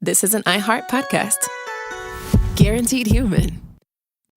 this is an iHeart podcast. Guaranteed human.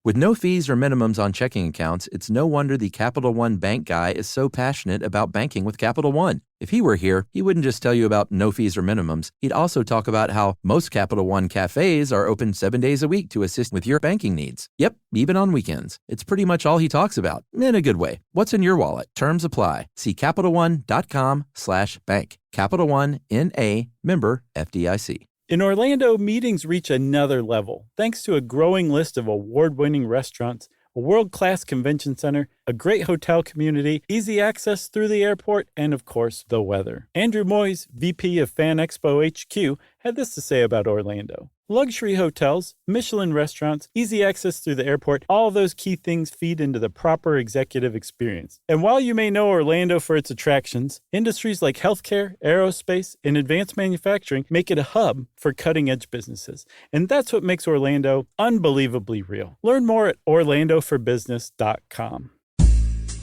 With no fees or minimums on checking accounts, it's no wonder the Capital One bank guy is so passionate about banking with Capital One. If he were here, he wouldn't just tell you about no fees or minimums. He'd also talk about how most Capital One cafes are open 7 days a week to assist with your banking needs. Yep, even on weekends. It's pretty much all he talks about, in a good way. What's in your wallet? Terms apply. See CapitalOne.com/bank. Capital One, N.A., member FDIC. In Orlando, meetings reach another level thanks to a growing list of award-winning restaurants, a world-class convention center, a great hotel community, easy access through the airport, and of course, the weather. Andrew Moyes, VP of Fan Expo HQ, had this to say about Orlando. Luxury hotels, Michelin restaurants, easy access through the airport, all those key things feed into the proper executive experience. And while you may know Orlando for its attractions, industries like healthcare, aerospace, and advanced manufacturing make it a hub for cutting-edge businesses. And that's what makes Orlando unbelievably real. Learn more at orlandoforbusiness.com.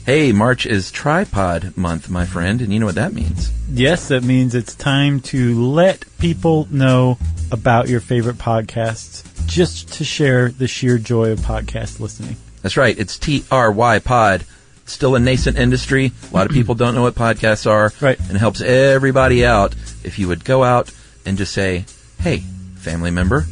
Hey, March is Tripod Month, my friend, and you know what that means. Yes, that means it's time to let people know about your favorite podcasts, just to share the sheer joy of podcast listening. That's right. It's TRY Pod. Still a nascent industry. A lot of people don't know what podcasts are. Right. And it helps everybody out if you would go out and just say, hey, family member,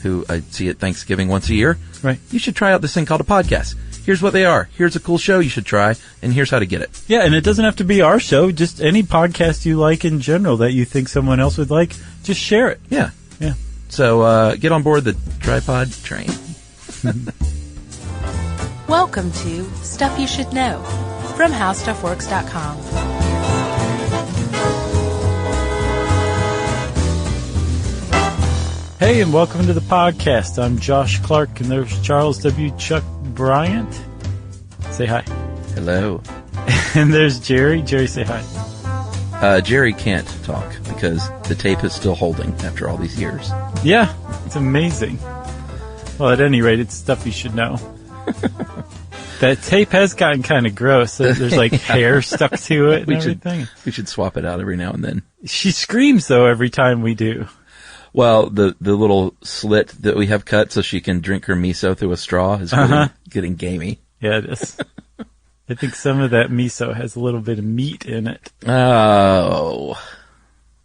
who I see at Thanksgiving once a year, right? You should try out this thing called a podcast. Here's what they are. Here's a cool show you should try, and here's how to get it. Yeah, and it doesn't have to be our show. Just any podcast you like in general that you think someone else would like, just share it. Yeah. Yeah. So get on board the Tripod train. Welcome to Stuff You Should Know from HowStuffWorks.com. Hey, and welcome to the podcast. I'm Josh Clark, and there's Charles W. Chuck Bryant. Say hi. Hello. And there's Jerry. Jerry, say hi. Jerry can't talk because the tape is still holding after all these years. Yeah, it's amazing. Well, at any rate, it's stuff you should know. That tape has gotten kind of gross. There's like hair stuck to it and everything. We should swap it out every now and then. She screams, though, every time we do. Well, the little slit that we have cut so she can drink her miso through a straw is getting gamey. Yeah, it is. I think some of that miso has a little bit of meat in it. Oh.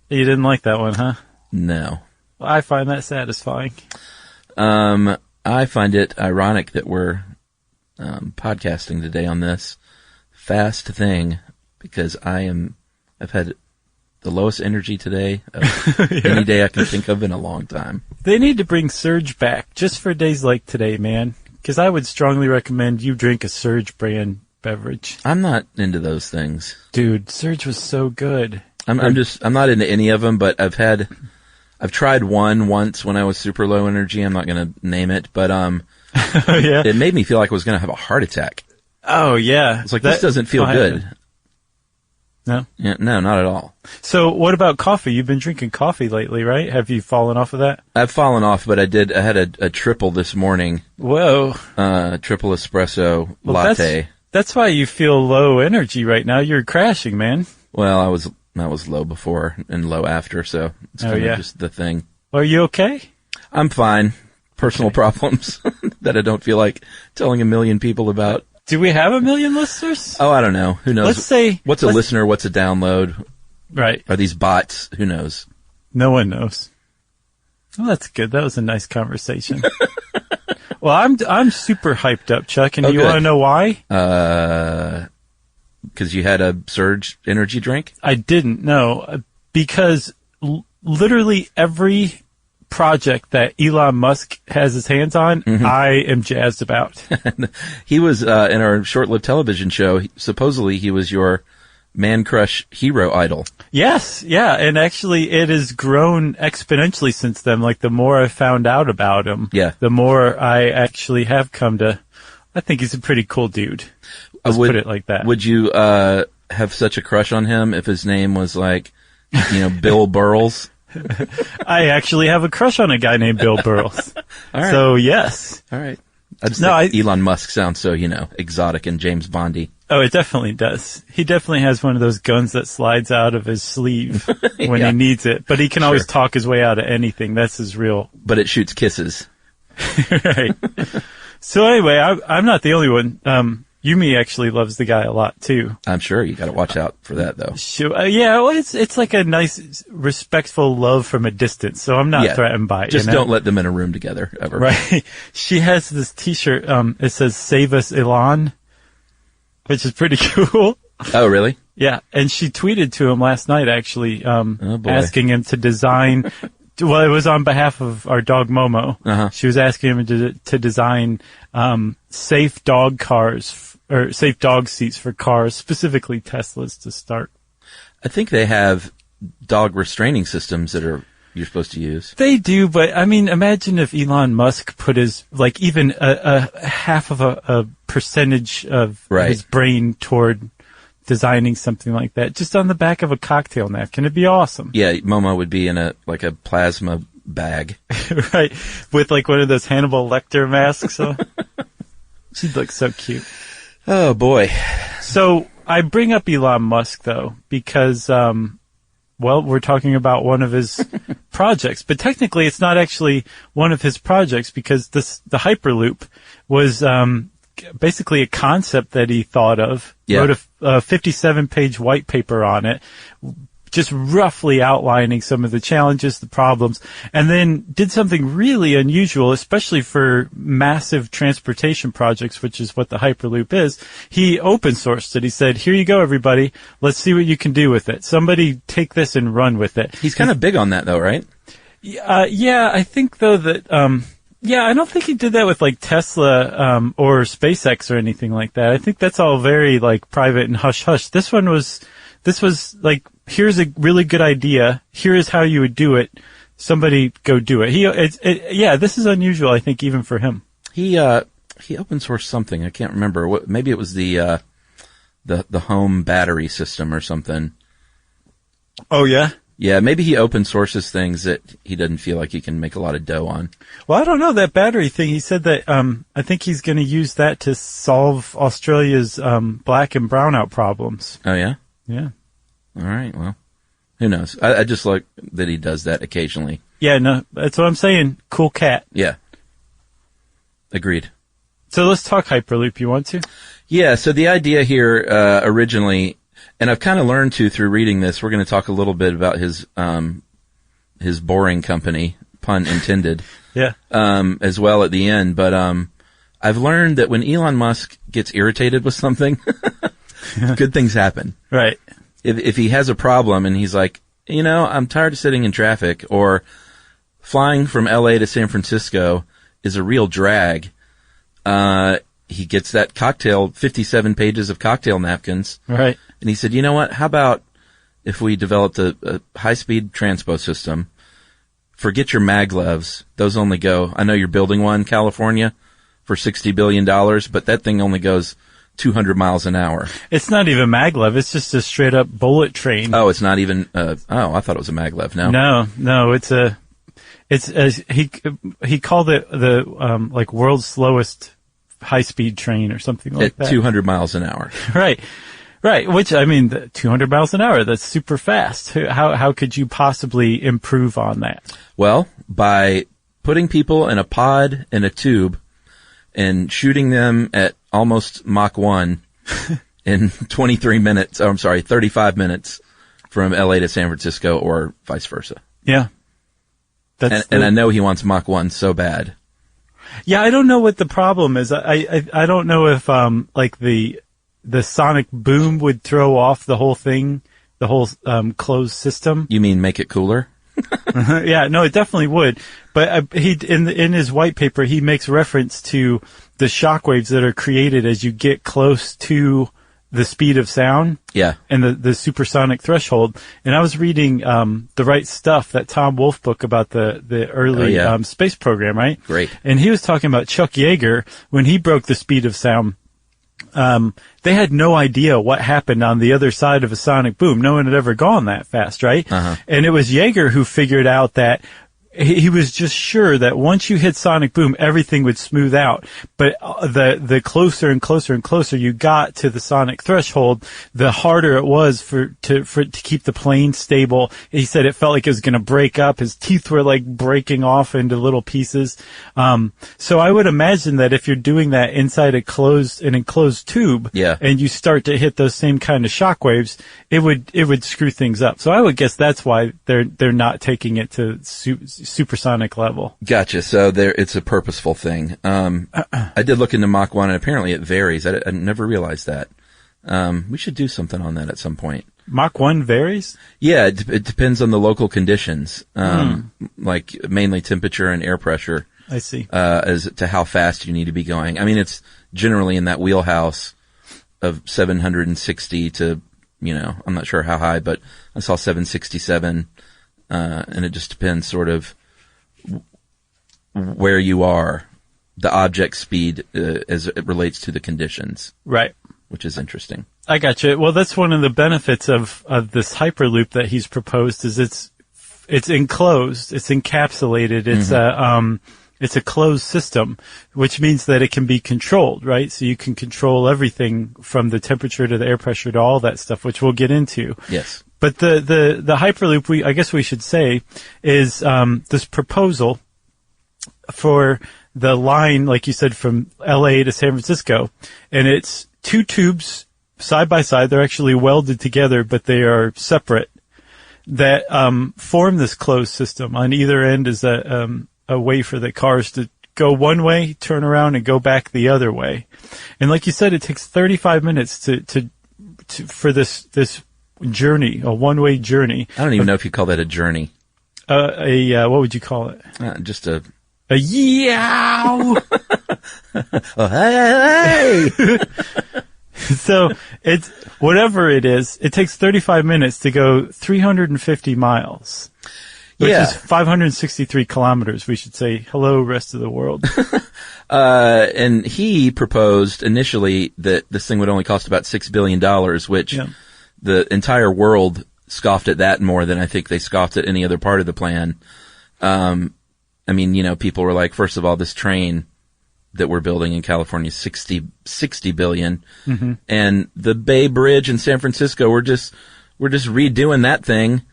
You didn't like that one, huh? No. Well, I find that satisfying. I find it ironic that we're podcasting today on this fast thing because I've had the lowest energy today of any day I can think of in a long time. They need to bring Surge back just for days like today, man. Because I would strongly recommend you drink a Surge brand beverage. I'm not into those things. Dude, Surge was so good. I'm not into any of them, but I've tried one once when I was super low energy. I'm not going to name it, but yeah. It made me feel like I was going to have a heart attack. Oh, yeah. It's like, this doesn't feel good. No? Yeah, no, not at all. So what about coffee? You've been drinking coffee lately, right? Have you fallen off of that? I've fallen off, but I had a triple this morning. Whoa. Triple espresso latte. That's why you feel low energy right now. You're crashing, man. Well, I was low before and low after, so it's kind of just the thing. Are you okay? I'm fine. Personal problems that I don't feel like telling a million people about. Do we have 1 million listeners? Oh, I don't know. Who knows? Let's say... What's a listener? What's a download? Right. Are these bots? Who knows? No one knows. Well, that's good. That was a nice conversation. Well, I'm super hyped up, Chuck, and do you want to know why? Because you had a Surge energy drink? I didn't, no. Because literally every project that Elon Musk has his hands on, I am jazzed about. He was, in our short-lived television show, supposedly he was your man crush hero idol. Yes, yeah, and actually it has grown exponentially since then. Like, the more I found out about him, the more I actually have come to, I think he's a pretty cool dude. Let's put it like that. Would you, have such a crush on him if his name was like, Bill Burles? I actually have a crush on a guy named Bill Burles. All right. So, yes. All right. I just think Elon Musk sounds so, exotic and James Bondy. Oh, it definitely does. He definitely has one of those guns that slides out of his sleeve when he needs it. But he can always talk his way out of anything. That's his real... But it shoots kisses. Right. So anyway, I'm not the only one. Yumi actually loves the guy a lot, too. I'm sure. You got to watch out for that, though. Well, it's like a nice, respectful love from a distance. So I'm not threatened by it. Just don't let them in a room together, ever. Right. She has this T-shirt. It says, "Save us, Elon," which is pretty cool. Oh, really? Yeah. And she tweeted to him last night, actually, asking him to design... Well, it was on behalf of our dog Momo. Uh-huh. She was asking him to design safe dog cars or safe dog seats for cars, specifically Teslas, to start. I think they have dog restraining systems that you're supposed to use. They do, but I mean, imagine if Elon Musk put his even a half of a percentage of his brain toward designing something like that, just on the back of a cocktail napkin. It'd be awesome. Yeah, Momo would be in a plasma bag. Right, with one of those Hannibal Lecter masks. So. She'd look so cute. Oh, boy. So I bring up Elon Musk, though, because, we're talking about one of his projects. But technically, it's not actually one of his projects because the Hyperloop was basically a concept that he thought of. Yeah. Wrote a 57-page white paper on it, just roughly outlining some of the challenges, the problems, and then did something really unusual, especially for massive transportation projects, which is what the Hyperloop is. He open sourced it. He said, "Here you go, everybody. Let's see what you can do with it. Somebody take this and run with it." He's kind of big on that, though, right? Yeah, I think, though, that... I don't think he did that with Tesla or SpaceX or anything like that. I think that's all very private and hush hush. This was here's a really good idea. Here is how you would do it. Somebody go do it. This is unusual, I think, even for him. He open sourced something. I can't remember. Maybe it was the home battery system or something. Oh yeah. Yeah, maybe he open sources things that he doesn't feel like he can make a lot of dough on. Well, I don't know, that battery thing. He said that I think he's going to use that to solve Australia's black and brownout problems. Oh yeah? Yeah. All right, well, who knows? I just like that he does that occasionally. Yeah, no, that's what I'm saying. Cool cat. Yeah. Agreed. So let's talk Hyperloop. You want to? Yeah, so the idea here originally... And I've kind of learned through reading this, we're going to talk a little bit about his boring company, pun intended. Yeah. As well at the end. But, I've learned that when Elon Musk gets irritated with something, good things happen. Right. If he has a problem and he's like, I'm tired of sitting in traffic, or flying from LA to San Francisco is a real drag, he gets that 57 pages of cocktail napkins. Right. And he said, you know what, how about if we developed a high-speed transpo system? Forget your maglevs. Those only go, I know you're building one, California, for $60 billion, but that thing only goes 200 miles an hour. It's not even maglev. It's just a straight-up bullet train. Oh, it's not even, I thought it was a maglev. No, he called it the, world's slowest high-speed train or something like that. At 200 miles an hour. Right, which, I mean, 200 miles an hour, that's super fast. How could you possibly improve on that? Well, by putting people in a pod in a tube and shooting them at almost Mach 1 in 35 minutes from LA to San Francisco or vice versa. Yeah. And I know he wants Mach 1 so bad. Yeah, I don't know what the problem is. I don't know if, the sonic boom would throw off the whole thing, the whole closed system. You mean make it cooler? Yeah, no, it definitely would. But in his white paper, he makes reference to the shockwaves that are created as you get close to the speed of sound. Yeah. And the supersonic threshold. And I was reading The Right Stuff, that Tom Wolfe book about the early space program, right? Great. And he was talking about Chuck Yeager when he broke the speed of sound. They had no idea what happened on the other side of a sonic boom. No one had ever gone that fast, right? Uh-huh. And it was Yeager who figured out that he was just sure that once you hit sonic boom, everything would smooth out. But the closer and closer and closer you got to the sonic threshold, the harder it was for it to keep the plane stable. He said it felt like it was going to break up. His teeth were like breaking off into little pieces. So I would imagine that if you're doing that inside an enclosed tube, and you start to hit those same kind of shock waves, it would screw things up. So I would guess that's why they're not taking it to supersonic level. Gotcha. So it's a purposeful thing. I did look into Mach 1, and apparently it varies. I never realized that. We should do something on that at some point. Mach 1 varies? Yeah, it depends on the local conditions, like mainly temperature and air pressure. I see. As to how fast you need to be going. I mean, it's generally in that wheelhouse of 760 to, I'm not sure how high, but I saw 767, and it just depends sort of where you are, the object speed as it relates to the conditions. Right. Which is interesting. I got you. Well, that's one of the benefits of this Hyperloop that he's proposed is it's enclosed, it's encapsulated, it's a closed system, which means that it can be controlled, right? So you can control everything from the temperature to the air pressure to all that stuff, which we'll get into. Yes. But the Hyperloop, I guess we should say, is this proposal for the line, like you said, from LA to San Francisco, and it's two tubes side by side. They're actually welded together, but they are separate, that form this closed system. On either end is a way for the cars to go one way, turn around, and go back the other way. And like you said, it takes 35 minutes for this journey, a one-way journey. I don't even know if you call that a journey. What would you call it? Just a yow! Oh, hey! So it's whatever it is. It takes 35 minutes to go 350 miles, which is 563 kilometers. We should say hello, rest of the world. And he proposed initially that this thing would only cost about $6 billion, which the entire world scoffed at that more than I think they scoffed at any other part of the plan. I mean, people were like, first of all, this train that we're building in California is 60 billion. Mm-hmm. And the Bay Bridge in San Francisco, we're just redoing that thing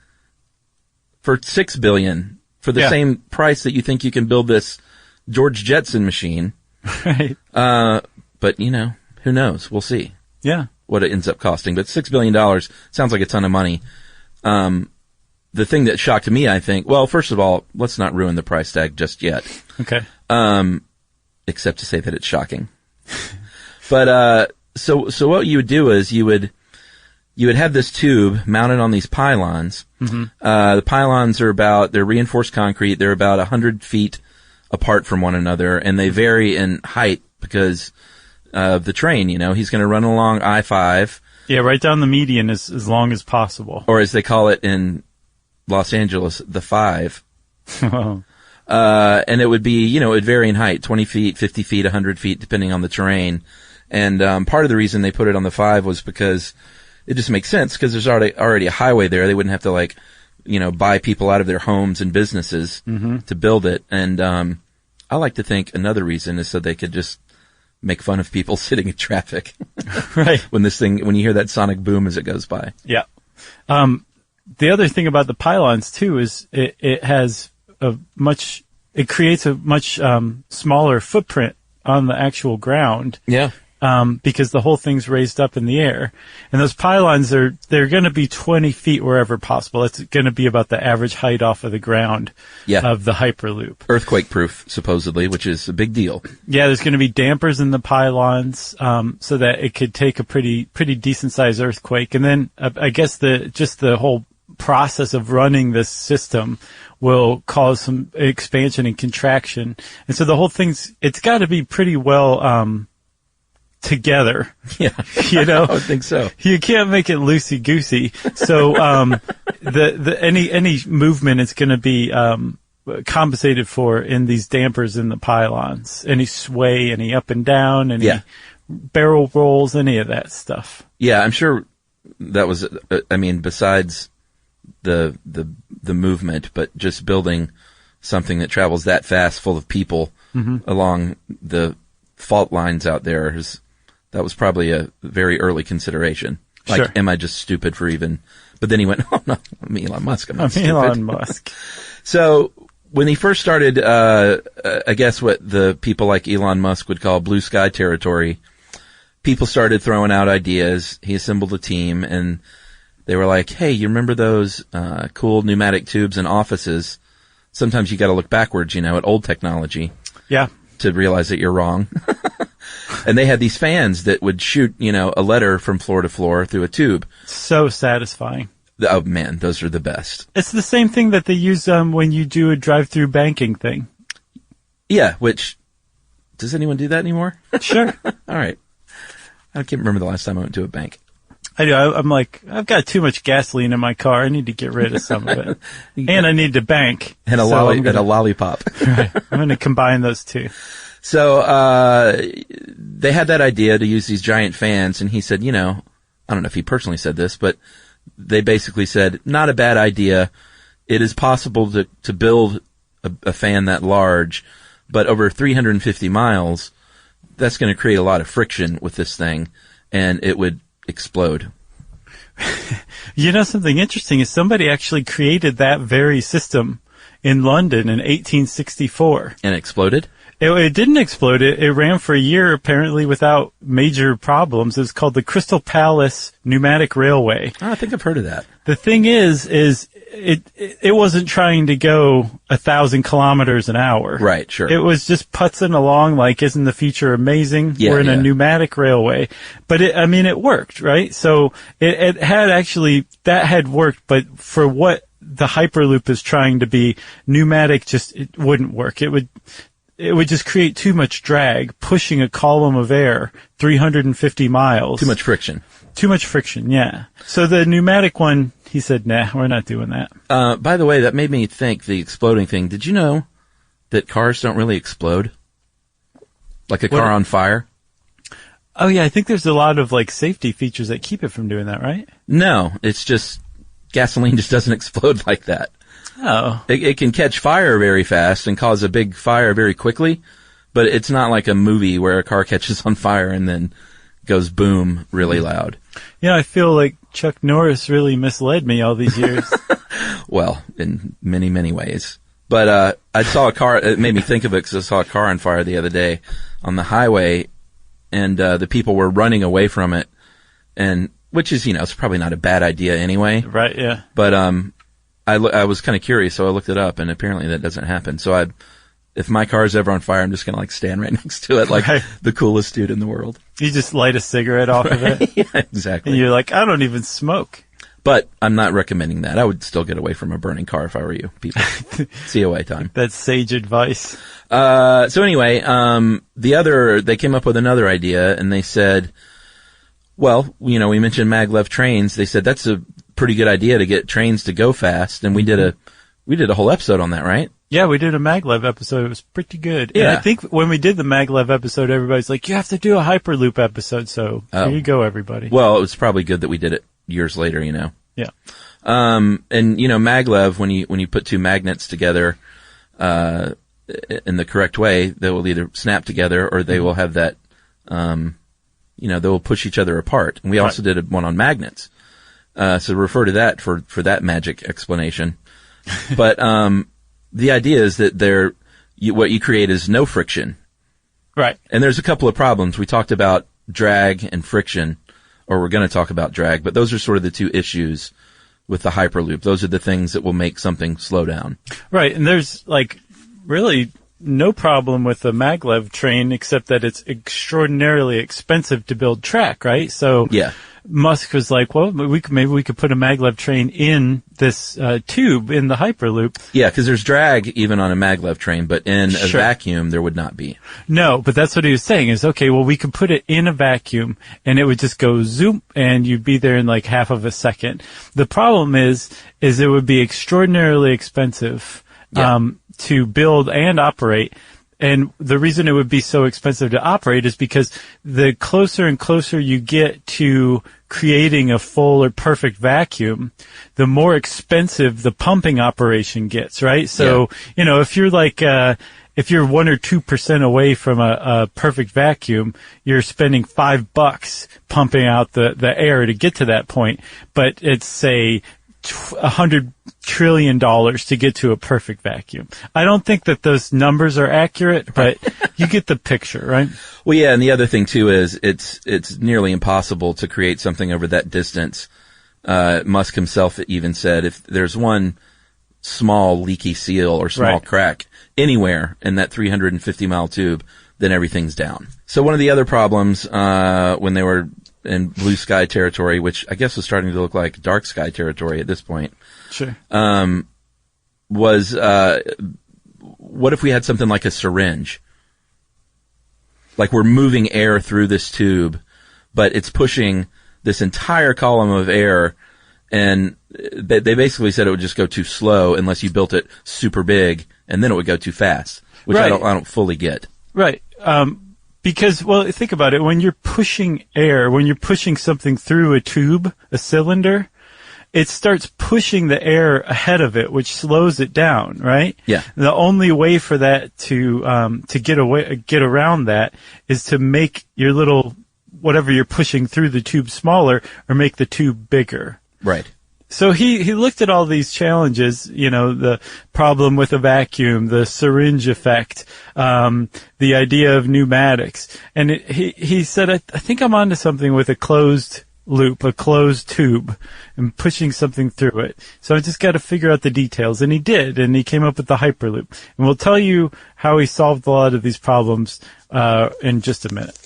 for $6 billion for the same price that you think you can build this George Jetson machine. Right. But who knows? We'll see. Yeah. What it ends up costing. But $6 billion sounds like a ton of money. The thing that shocked me, I think, well, first of all, let's not ruin the price tag just yet. Okay. Except to say that it's shocking. But, so what you would do is you would have this tube mounted on these pylons. Mm-hmm. The pylons they're reinforced concrete. They're about 100 feet apart from one another, and they vary in height because of the train. He's going to run along I-5. Yeah, right down the median as long as possible. Or as they call it in Los Angeles, the 5. Oh. And it would be, it would vary in height, 20 feet, 50 feet, 100 feet, depending on the terrain. And, part of the reason they put it on the 5 was because it just makes sense because there's already a highway there. They wouldn't have to buy people out of their homes and businesses to build it. And, I like to think another reason is so they could just make fun of people sitting in traffic. Right. When you hear that sonic boom as it goes by. Yeah. The other thing about the pylons too is it has it creates a much smaller footprint on the actual ground. Yeah. Because the whole thing's raised up in the air. And those pylons they're going to be 20 feet wherever possible. It's going to be about the average height off of the ground of the Hyperloop. Earthquake proof, supposedly, which is a big deal. Yeah, there's going to be dampers in the pylons, so that it could take a pretty decent sized earthquake. And then I guess the whole process of running this system will cause some expansion and contraction. And so the whole it's got to be pretty well, together. Yeah. I would think so. You can't make it loosey-goosey. So, any movement is going to be, compensated for in these dampers in the pylons. Any sway, any up and down, any barrel rolls, any of that stuff. Yeah, I'm sure that was, besides the movement, but just building something that travels that fast full of people along the fault lines out there that was probably a very early consideration. Like, Sure. am I just stupid for even, but then he went, oh no, I'm Elon Musk. I'm not I'm stupid. Elon Musk. So when he first started, I guess what the people like Elon Musk would call blue sky territory, people started throwing out ideas. He assembled a team and they were like, hey, you remember those, cool pneumatic tubes in offices? Sometimes you got to look backwards, at old technology. Yeah. To realize that you're wrong. And they had these fans that would shoot, a letter from floor to floor through a tube. So satisfying. Oh man, those are the best. It's the same thing that they use when you do a drive-through banking thing. Yeah, does anyone do that anymore? Sure. All right. I can't remember the last time I went to a bank. I do. I'm like, I've got too much gasoline in my car. I need to get rid of some of it. And I need to bank. And a lollipop. Right. I'm going to combine those two. So, they had that idea to use these giant fans, and he said, I don't know if he personally said this, but they basically said, not a bad idea. It is possible to build a fan that large, but over 350 miles, that's going to create a lot of friction with this thing, and it would explode. Something interesting is somebody actually created that very system in London in 1864. And it exploded? It didn't explode. It ran for a year, apparently, without major problems. It was called the Crystal Palace Pneumatic Railway. Oh, I think I've heard of that. The thing is it wasn't trying to go 1,000 kilometers an hour. Right, sure. It was just putzing along like, isn't the future amazing? Yeah, We're in a pneumatic railway. But it worked, right? So it had actually, that had worked, but for what the Hyperloop is trying to be, pneumatic it wouldn't work. It would just create too much drag, pushing a column of air 350 miles. Too much friction. Too much friction, yeah. So the pneumatic one, he said, nah, we're not doing that. By the way, that made me think, the exploding thing. Did you know that cars don't really explode? Like a car on fire? Oh yeah, I think there's a lot of safety features that keep it from doing that, right? No, it's just gasoline just doesn't explode like that. Oh. It can catch fire very fast and cause a big fire very quickly, but it's not like a movie where a car catches on fire and then goes boom really loud. I feel like Chuck Norris really misled me all these years. Well, in many, many ways. But I saw a car, it made me think of it because I saw a car on fire the other day on the highway, and the people were running away from it, and which is, it's probably not a bad idea anyway. Right, yeah. But I was kind of curious, so I looked it up, and apparently that doesn't happen. So if my car is ever on fire, I'm just going to stand right next to it like the coolest dude in the world. You just light a cigarette off of it? Yeah, exactly. And you're like, I don't even smoke. But I'm not recommending that. I would still get away from a burning car if I were you, people. COA time. That's sage advice. So anyway, they came up with another idea, and they said, well, we mentioned maglev trains. They said that's a pretty good idea to get trains to go fast, and we did a whole episode on that, right? Yeah, we did a maglev episode. It was pretty good. Yeah. And I think when we did the maglev episode, everybody's like, you have to do a Hyperloop episode. So here you go, everybody. Well, it was probably good that we did it years later, Yeah. And maglev, when you put two magnets together, in the correct way, they will either snap together or they will have that, they will push each other apart. And we also did one on magnets. So refer to that for that magic explanation. But, the idea is that what you create is no friction. Right. And there's a couple of problems. We talked about drag and friction, or we're going to talk about drag, but those are sort of the two issues with the Hyperloop. Those are the things that will make something slow down. Right. And there's really no problem with the maglev train except that it's extraordinarily expensive to build track, right? So yeah. Musk was like, well, maybe we could put a maglev train in this tube in the Hyperloop. Yeah, because there's drag even on a maglev train, but in a vacuum there would not be. No, but that's what he was saying is, okay, well, we could put it in a vacuum and it would just go zoom and you'd be there in half of a second. The problem is it would be extraordinarily expensive to build and operate. And the reason it would be so expensive to operate is because the closer and closer you get to creating a full or perfect vacuum, the more expensive the pumping operation gets, right? So, if you're like, if you're 1 or 2% away from a perfect vacuum, you're spending $5 pumping out the air to get to that point. But it's, say, $100 trillion to get to a perfect vacuum. I don't think that those numbers are accurate, but you get the picture, right? Well, yeah, and the other thing too is it's nearly impossible to create something over that distance. Musk himself even said if there's one small leaky seal or small crack anywhere in that 350-mile tube, then everything's down. So one of the other problems when they were in blue sky territory, which I guess was starting to look like dark sky territory at this point, sure, was what if we had something like a syringe? Like we're moving air through this tube, but it's pushing this entire column of air, and they basically said it would just go too slow unless you built it super big, and then it would go too fast, which I don't fully get. Right. Because, well, think about it. When you're pushing air, when you're pushing something through a tube, a cylinder, it starts pushing the air ahead of it, which slows it down, right? Yeah. The only way for that to get around that is to make your little, whatever you're pushing through the tube smaller or make the tube bigger. Right. So he looked at all these challenges, the problem with a vacuum, the syringe effect, the idea of pneumatics. And he said, I think I'm onto something with a closed loop, a closed tube, and pushing something through it. So I just got to figure out the details. And he did, and he came up with the Hyperloop. And we'll tell you how he solved a lot of these problems in just a minute.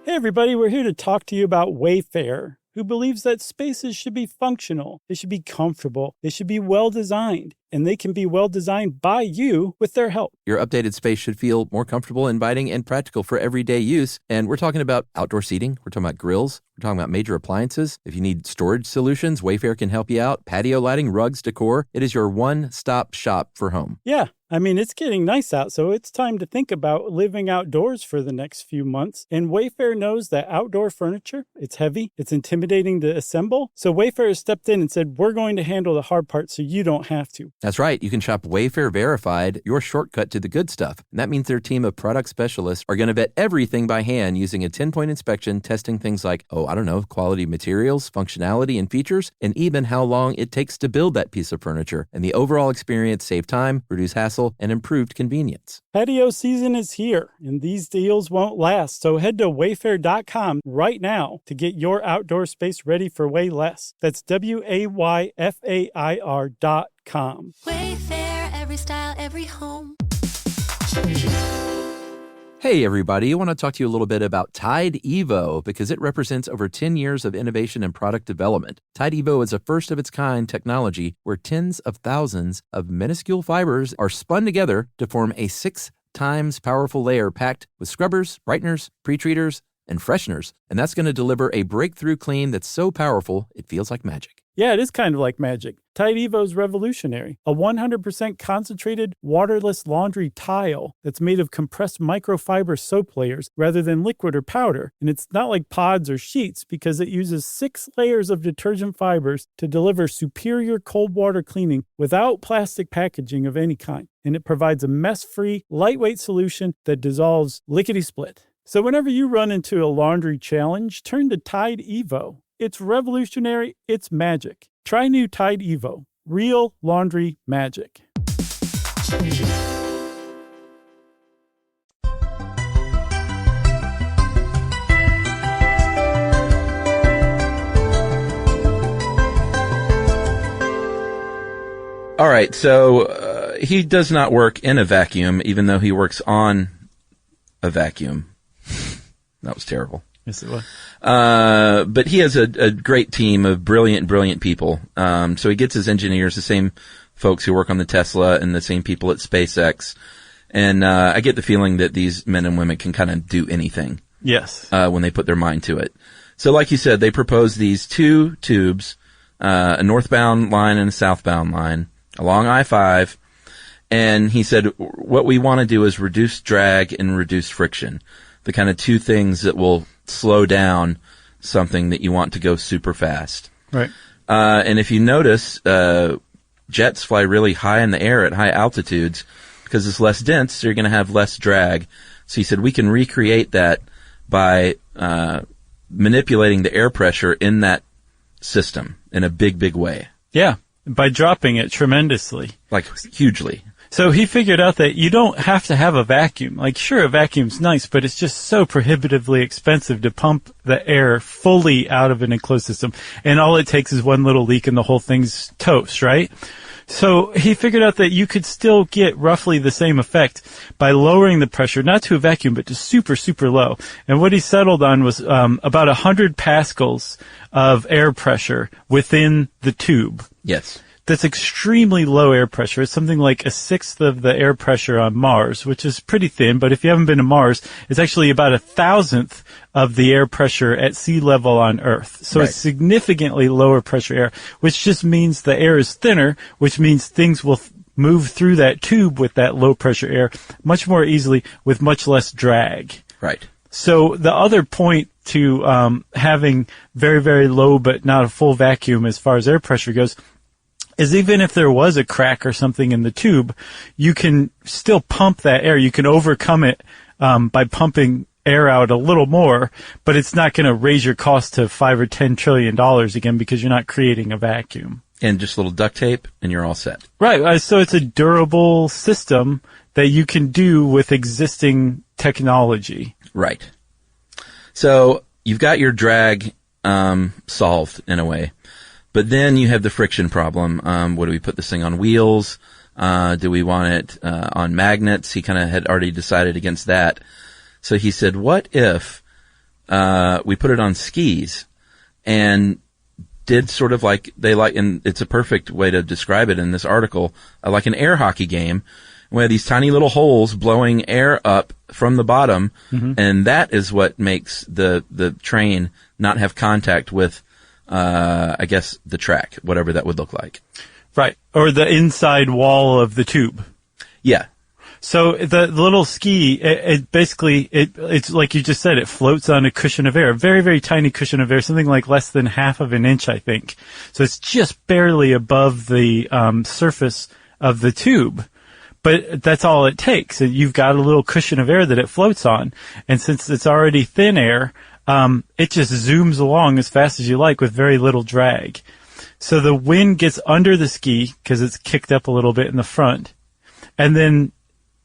Hey everybody, we're here to talk to you about Wayfair, who believes that spaces should be functional, they should be comfortable, they should be well designed, and they can be well designed by you with their help. Your updated space should feel more comfortable, inviting, and practical for everyday use. And we're talking about outdoor seating. We're talking about grills. We're talking about major appliances. If you need storage solutions, Wayfair can help you out. Patio lighting, rugs, decor. It is your one-stop shop for home. Yeah. I mean, it's getting nice out, so it's time to think about living outdoors for the next few months. And Wayfair knows that outdoor furniture, it's heavy, it's intimidating to assemble. So Wayfair has stepped in and said, we're going to handle the hard part so you don't have to. That's right. You can shop Wayfair Verified, your shortcut to the good stuff. And that means their team of product specialists are going to vet everything by hand using a 10-point inspection, testing things like, quality materials, functionality and features, and even how long it takes to build that piece of furniture. And the overall experience save time, reduce hassle, and improved convenience. Patio season is here, and these deals won't last. So head to wayfair.com right now to get your outdoor space ready for way less. That's WAYFAIR.com. Wayfair, every style, every home. Hey everybody, I want to talk to you a little bit about Tide Evo because it represents over 10 years of innovation and product development. Tide Evo is a first-of-its-kind technology where tens of thousands of minuscule fibers are spun together to form a 6 times powerful layer packed with scrubbers, brighteners, pre-treaters, and fresheners. And that's going to deliver a breakthrough clean that's so powerful it feels like magic. Yeah, it is kind of like magic. Tide Evo is revolutionary. A 100% concentrated, waterless laundry tile that's made of compressed microfiber soap layers rather than liquid or powder. And it's not like pods or sheets because it uses 6 layers of detergent fibers to deliver superior cold water cleaning without plastic packaging of any kind. And it provides a mess-free, lightweight solution that dissolves lickety-split. So whenever you run into a laundry challenge, turn to Tide Evo. It's revolutionary, it's magic. Try new Tide Evo. Real laundry magic. All right, so he does not work in a vacuum, even though he works on a vacuum. That was terrible. Yes, it was. But he has a great team of brilliant people. So he gets his engineers, the same folks who work on the Tesla and the same people at SpaceX. And I get the feeling that these men and women can kind of do anything. Yes. When they put their mind to it. So like you said, they proposed these two tubes, a northbound line and a southbound line along I-5. And he said, what we want to do is reduce drag and reduce friction. The kind of two things that will slow down something that you want to go super fast. Right. And if you notice, jets fly really high in the air at high altitudes because it's less dense, so you're going to have less drag. So he said we can recreate that by manipulating the air pressure in that system in a big, big way. Yeah, by dropping it tremendously. Like, hugely. So he figured out that you don't have to have a vacuum. Like, sure, a vacuum's nice, but it's just so prohibitively expensive to pump the air fully out of an enclosed system. And all it takes is one little leak and the whole thing's toast, right? So he figured out that you could still get roughly the same effect by lowering the pressure, not to a vacuum, but to super, super low. And what he settled on was about 100 pascals of air pressure within the tube. Yes. That's extremely low air pressure. It's something like a sixth of the air pressure on Mars, which is pretty thin, but if you haven't been to Mars, it's actually about 1,000th of the air pressure at sea level on Earth. So It's significantly lower pressure air, which just means the air is thinner, which means things will move through that tube with that low pressure air much more easily with much less drag. Right. So the other point to having very, very low but not a full vacuum as far as air pressure goes is even if there was a crack or something in the tube, you can still pump that air. You can overcome it by pumping air out a little more, but it's not going to raise your cost to $5 or $10 trillion again because you're not creating a vacuum. And just a little duct tape, and you're all set. Right. So it's a durable system that you can do with existing technology. Right. So you've got your drag solved in a way. But then you have the friction problem. What do we put this thing on wheels? Do we want it on magnets? He kind of had already decided against that. So he said, what if we put it on skis and did sort of like and it's a perfect way to describe it in this article, like an air hockey game. We have these tiny little holes blowing air up from the bottom, and that is what makes the train not have contact with I guess the track, whatever that would look like. Right. Or the inside wall of the tube. Yeah. So the little ski, it's like you just said, it floats on a cushion of air, a very, very tiny cushion of air, something like less than half of an inch, I think. So it's just barely above the surface of the tube. But that's all it takes. You've got a little cushion of air that it floats on. And since it's already thin air, it just zooms along as fast as you like with very little drag. So the wind gets under the ski because it's kicked up a little bit in the front. And then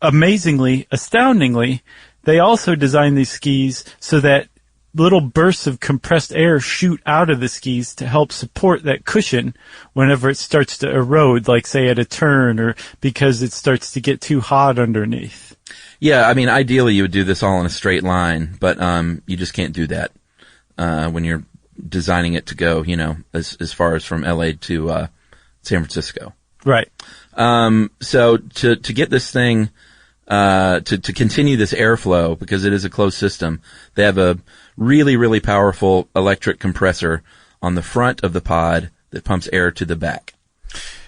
amazingly, astoundingly, they also design these skis so that little bursts of compressed air shoot out of the skis to help support that cushion whenever it starts to erode, like say at a turn or because it starts to get too hot underneath. Yeah, I mean, ideally you would do this all in a straight line, but you just can't do that when you're designing it to go, as far as from LA to San Francisco. Right. So to get this thing to continue this airflow, because it is a closed system, they have a really, really powerful electric compressor on the front of the pod that pumps air to the back.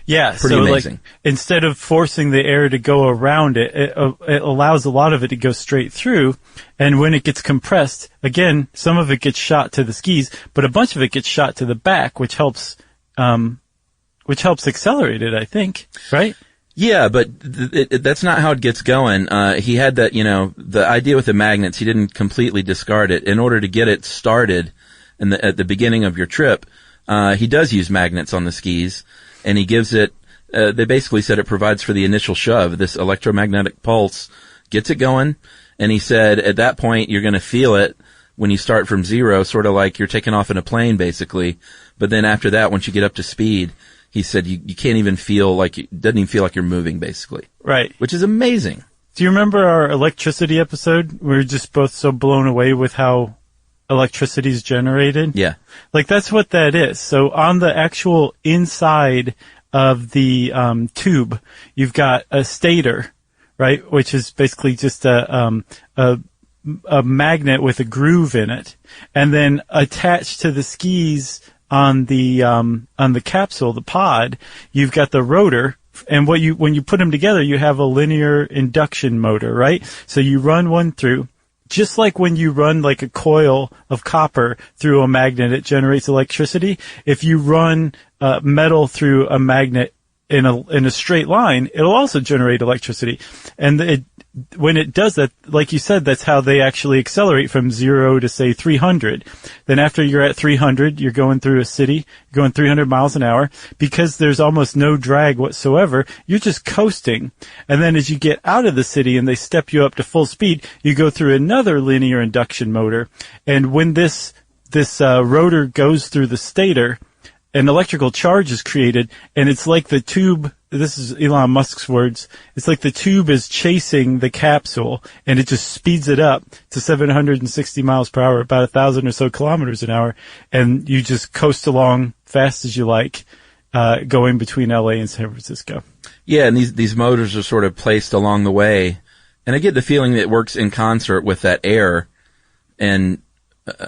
Yeah, pretty amazing. Like, instead of forcing the air to go around it, it allows a lot of it to go straight through. And when it gets compressed, again, some of it gets shot to the skis, but a bunch of it gets shot to the back, which helps accelerate it, I think. Right? Yeah, but that's not how it gets going. He had that, the idea with the magnets, he didn't completely discard it. In order to get it started at the beginning of your trip, he does use magnets on the skis. And he gives it, they basically said it provides for the initial shove. This electromagnetic pulse gets it going. And he said at that point, you're going to feel it when you start from zero, sort of like you're taking off in a plane, basically. But then after that, once you get up to speed, he said you can't even feel it doesn't even feel like you're moving, basically. Right. Which is amazing. Do you remember our electricity episode? We were just both so blown away with how electricity is generated. Yeah. Like that's what that is. So on the actual inside of the tube, you've got a stator, right? Which is basically just a magnet with a groove in it, and then attached to the skis on the capsule, the pod, you've got the rotor. And when you put them together, you have a linear induction motor, right? So you run one through, just like when you run like a coil of copper through a magnet, it generates electricity. If you run metal through a magnet in a straight line, it'll also generate electricity. And when it does that, like you said, that's how they actually accelerate from 0 to, say, 300. Then after you're at 300, you're going through a city, you're going 300 miles an hour. Because there's almost no drag whatsoever, you're just coasting. And then as you get out of the city and they step you up to full speed, you go through another linear induction motor. And when this rotor goes through the stator, an electrical charge is created, and it's like the tube, this is Elon Musk's words, it's like the tube is chasing the capsule, and it just speeds it up to 760 miles per hour, about 1,000 or so kilometers an hour, and you just coast along fast as you like, going between LA and San Francisco. Yeah, and these motors are sort of placed along the way, and I get the feeling that it works in concert with that air, and,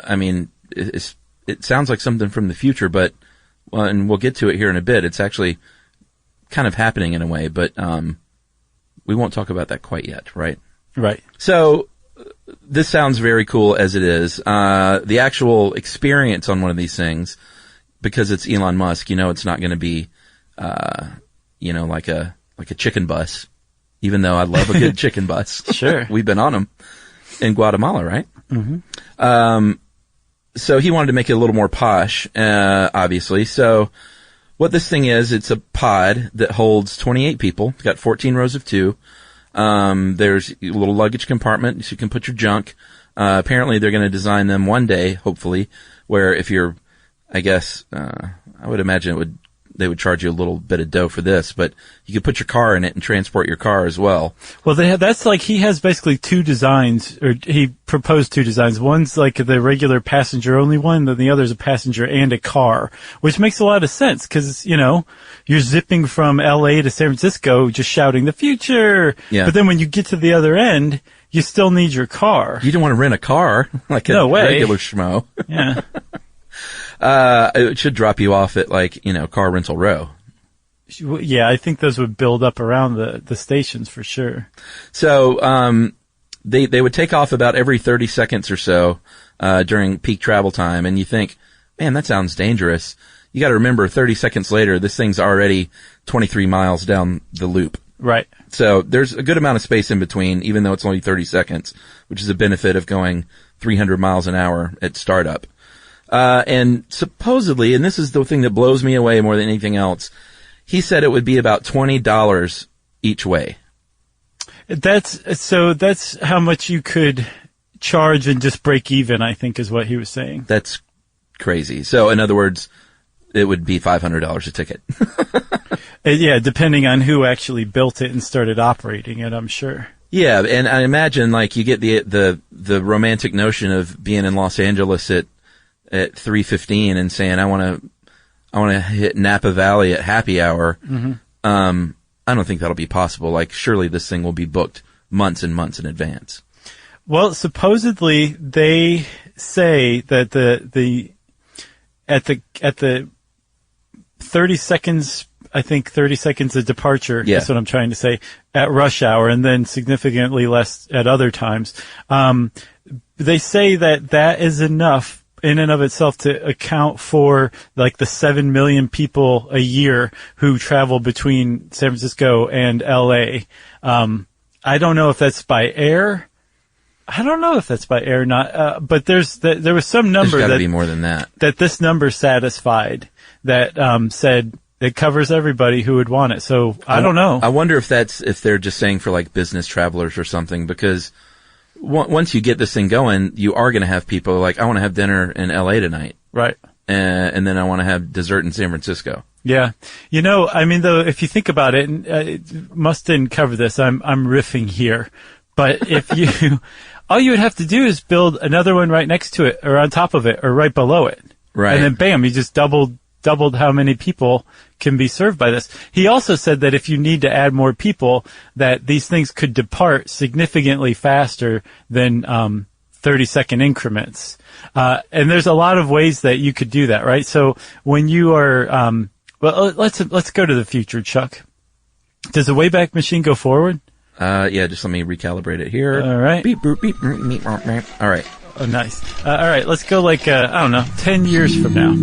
I mean, it sounds like something from the future, but well, and we'll get to it here in a bit. It's actually kind of happening in a way, but we won't talk about that quite yet, right? Right. So this sounds very cool as it is. The actual experience on one of these things, because it's Elon Musk, it's not going to be, like a chicken bus, even though I love a good chicken bus. Sure. We've been on them in Guatemala, right? Mm-hmm. So he wanted to make it a little more posh, obviously. So what this thing is, it's a pod that holds 28 people. It's got 14 rows of 2. There's a little luggage compartment so you can put your junk. Apparently they're going to design them one day, hopefully, where if you're, I guess, I would imagine they would charge you a little bit of dough for this, but you could put your car in it and transport your car as well. Well, that's like, he has basically 2 designs, or he proposed 2 designs. One's like the regular passenger only one, then the other's a passenger and a car, which makes a lot of sense because, you're zipping from LA to San Francisco just shouting the future. Yeah. But then when you get to the other end, you still need your car. You don't want to rent a car like a regular schmo. Yeah. It should drop you off at Car Rental Row. Yeah, I think those would build up around the stations for sure. So, they would take off about every 30 seconds or so, during peak travel time. And you think, man, that sounds dangerous. You got to remember 30 seconds later, this thing's already 23 miles down the loop. Right. So there's a good amount of space in between, even though it's only 30 seconds, which is a benefit of going 300 miles an hour at startup. And supposedly, and this is the thing that blows me away more than anything else, he said it would be about $20 each way. That's how much you could charge and just break even, I think is what he was saying. That's crazy. So in other words, it would be $500 a ticket. Yeah, depending on who actually built it and started operating it, I'm sure. Yeah, and I imagine you get the romantic notion of being in Los Angeles at 3:15 and saying I want to hit Napa Valley at happy hour. Mm-hmm. I don't think that'll be possible. Surely this thing will be booked months and months in advance. Well, supposedly they say that at the 30 seconds, I think 30 seconds of departure. Yeah. That's what I'm trying to say, at rush hour, and then significantly less at other times. They say that is enough in and of itself to account for the 7 million people a year who travel between San Francisco and LA. I don't know if that's by air. I don't know if that's by air or not. But there was some number that be more than that this number satisfied that said it covers everybody who would want it. So I don't know. I wonder if they're just saying for business travelers or something, because once you get this thing going, you are going to have people I want to have dinner in LA tonight. Right. And then I want to have dessert in San Francisco. Yeah. Though, if you think about it, and Musk didn't cover this, I'm riffing here, but if all you would have to do is build another one right next to it or on top of it or right below it. Right. And then bam, you just doubled doubled how many people can be served by this. He also said that if you need to add more people, that these things could depart significantly faster than 30-second increments. And there's a lot of ways that you could do that, right? So when you are, let's go to the future, Chuck. Does the Wayback Machine go forward? Yeah, just let me recalibrate it here. All right. Beep, boop, beep, boop, beep, boop, beep. All right. Oh, nice. All right, let's go 10 years from now.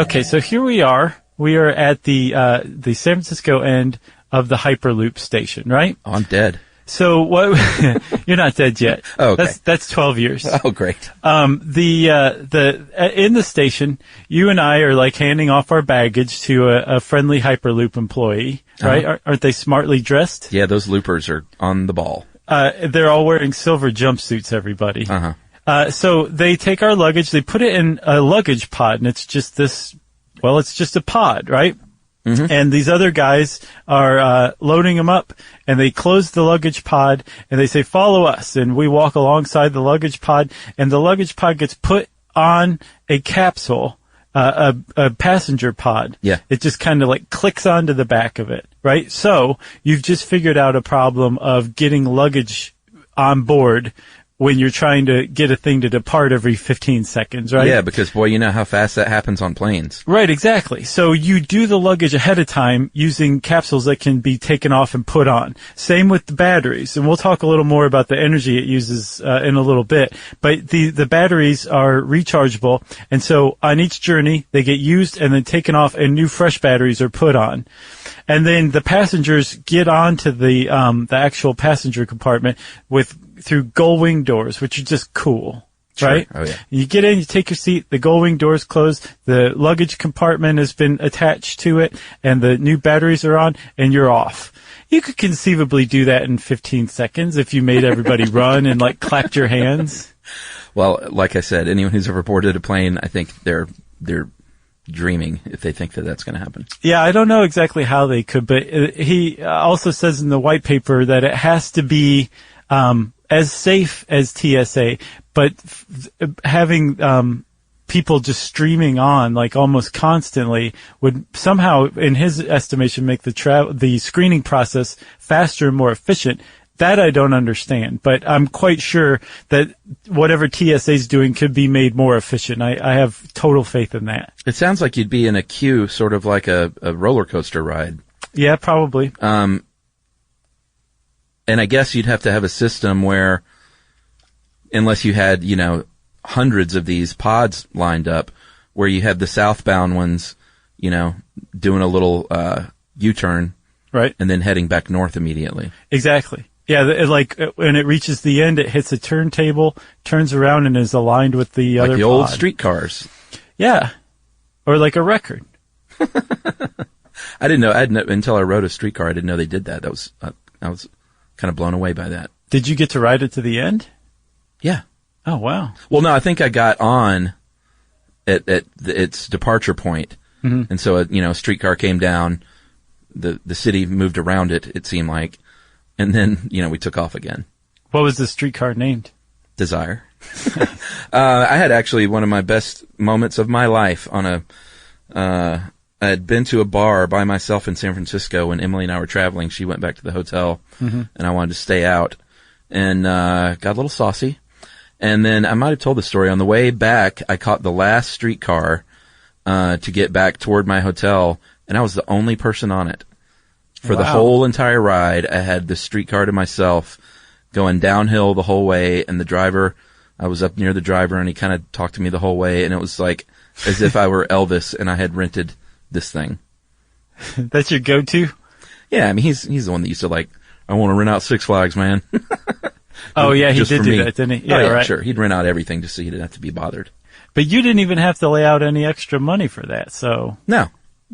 Okay, so here we are. We are at the San Francisco end of the Hyperloop station, right? Oh, I'm dead. So what? You're not dead yet. Oh, okay. That's 12 years. Oh, great. In the station, you and I are handing off our baggage to a friendly Hyperloop employee, right? Uh-huh. Aren't they smartly dressed? Yeah, those loopers are on the ball. They're all wearing silver jumpsuits, everybody. Uh-huh. So they take our luggage, they put it in a luggage pod, and it's just it's just a pod, right? Mm-hmm. And these other guys are loading them up, and they close the luggage pod, and they say, follow us. And we walk alongside the luggage pod, and the luggage pod gets put on a capsule, a passenger pod. Yeah. It just kind of clicks onto the back of it, right? So you've just figured out a problem of getting luggage on board when you're trying to get a thing to depart every 15 seconds, right? Yeah, because, boy, you know how fast that happens on planes. Right, exactly. So you do the luggage ahead of time using capsules that can be taken off and put on. Same with the batteries, and we'll talk a little more about the energy it uses in a little bit. But the batteries are rechargeable, and so on each journey, they get used and then taken off, and new fresh batteries are put on. And then the passengers get onto the actual passenger compartment through gull-wing doors, which are just cool, right? Oh, yeah. You get in, you take your seat, the gull-wing doors close, the luggage compartment has been attached to it, and the new batteries are on, and you're off. You could conceivably do that in 15 seconds if you made everybody run and clapped your hands. Well, like I said, anyone who's ever boarded a plane, I think they're dreaming if they think that that's going to happen. Yeah, I don't know exactly how they could, but he also says in the white paper that it has to be as safe as TSA, but having people just streaming on almost constantly would somehow, in his estimation, make the screening process faster and more efficient. That I don't understand, but I'm quite sure that whatever TSA is doing could be made more efficient. I have total faith in that. It sounds like you'd be in a queue, sort of like a roller coaster ride. Yeah, probably. And I guess you'd have to have a system where, unless you had, hundreds of these pods lined up, where you had the southbound ones, doing a little U-turn. Right. And then heading back north immediately. Exactly. Yeah, when it reaches the end, it hits a turntable, turns around, and is aligned with the other pod. Like the old streetcars. Yeah. Or like a record. I didn't know, until I rode a streetcar, I didn't know they did that. I was kind of blown away by that. Did you get to ride it to the end? Yeah. Oh, wow. Well, no, I think I got on at its departure point. Mm-hmm. And so, a streetcar came down, the city moved around it, it seemed like, and then, we took off again. What was the streetcar named? Desire. I had actually one of my best moments of my life I had been to a bar by myself in San Francisco when Emily and I were traveling. She went back to the hotel, and I wanted to stay out, and got a little saucy. And then I might have told the story. On the way back, I caught the last streetcar to get back toward my hotel, and I was the only person on it. For the whole entire ride, I had the streetcar to myself, going downhill the whole way, and I was up near the driver, and he kind of talked to me the whole way, and it was like as if I were Elvis and I had rented this thing. That's your go-to? Yeah, I mean, he's the one that used to I want to rent out Six Flags, man. Oh, yeah, he did do that, didn't he? Yeah, right. Sure. He'd rent out everything just so he didn't have to be bothered. But you didn't even have to lay out any extra money for that, so... No.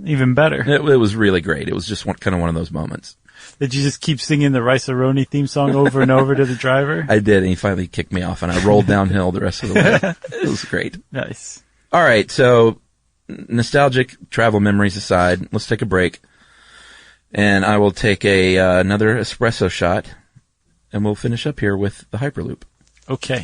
Even better. It was really great. It was just kind of one of those moments. Did you just keep singing the Rice-A-Roni theme song over and over to the driver? I did, and he finally kicked me off, and I rolled downhill the rest of the way. It was great. Nice. All right, so nostalgic travel memories aside, let's take a break. And I will take another espresso shot, and we'll finish up here with the Hyperloop. Okay.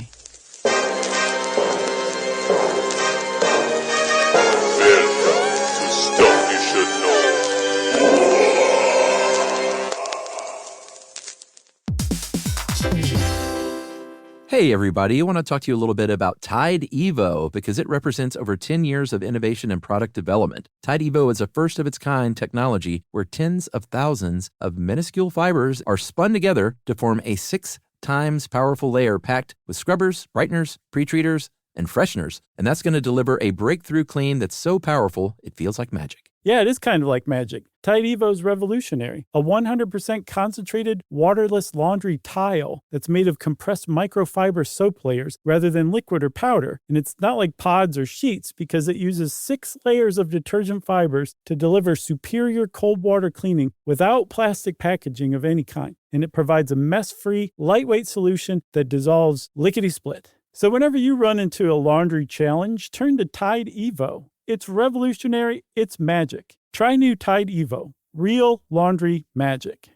Hey, everybody. I want to talk to you a little bit about Tide Evo because it represents over 10 years of innovation and product development. Tide Evo is a first-of-its-kind technology where tens of thousands of minuscule fibers are spun together to form a 6 times powerful layer packed with scrubbers, brighteners, pre-treaters, and fresheners. And that's going to deliver a breakthrough clean that's so powerful it feels like magic. Yeah, it is kind of like magic. Tide Evo is revolutionary. A 100% concentrated, waterless laundry tile that's made of compressed microfiber soap layers rather than liquid or powder. And it's not like pods or sheets because it uses 6 layers of detergent fibers to deliver superior cold water cleaning without plastic packaging of any kind. And it provides a mess-free, lightweight solution that dissolves lickety-split. So whenever you run into a laundry challenge, turn to Tide Evo. It's revolutionary. It's magic. Try new Tide Evo. Real laundry magic.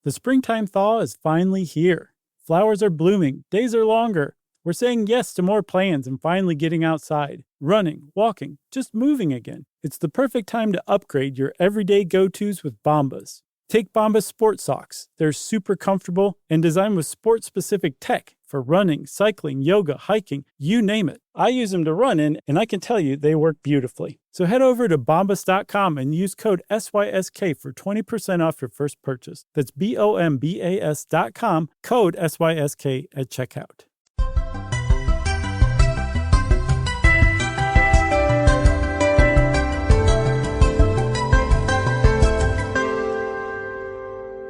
The springtime thaw is finally here. Flowers are blooming. Days are longer. We're saying yes to more plans and finally getting outside. Running, walking, just moving again. It's the perfect time to upgrade your everyday go-tos with Bombas. Take Bombas sports socks. They're super comfortable and designed with sport-specific tech for running, cycling, yoga, hiking, you name it. I use them to run in, and I can tell you they work beautifully. So head over to bombas.com and use code SYSK for 20% off your first purchase. That's BOMBAS.com, code SYSK at checkout.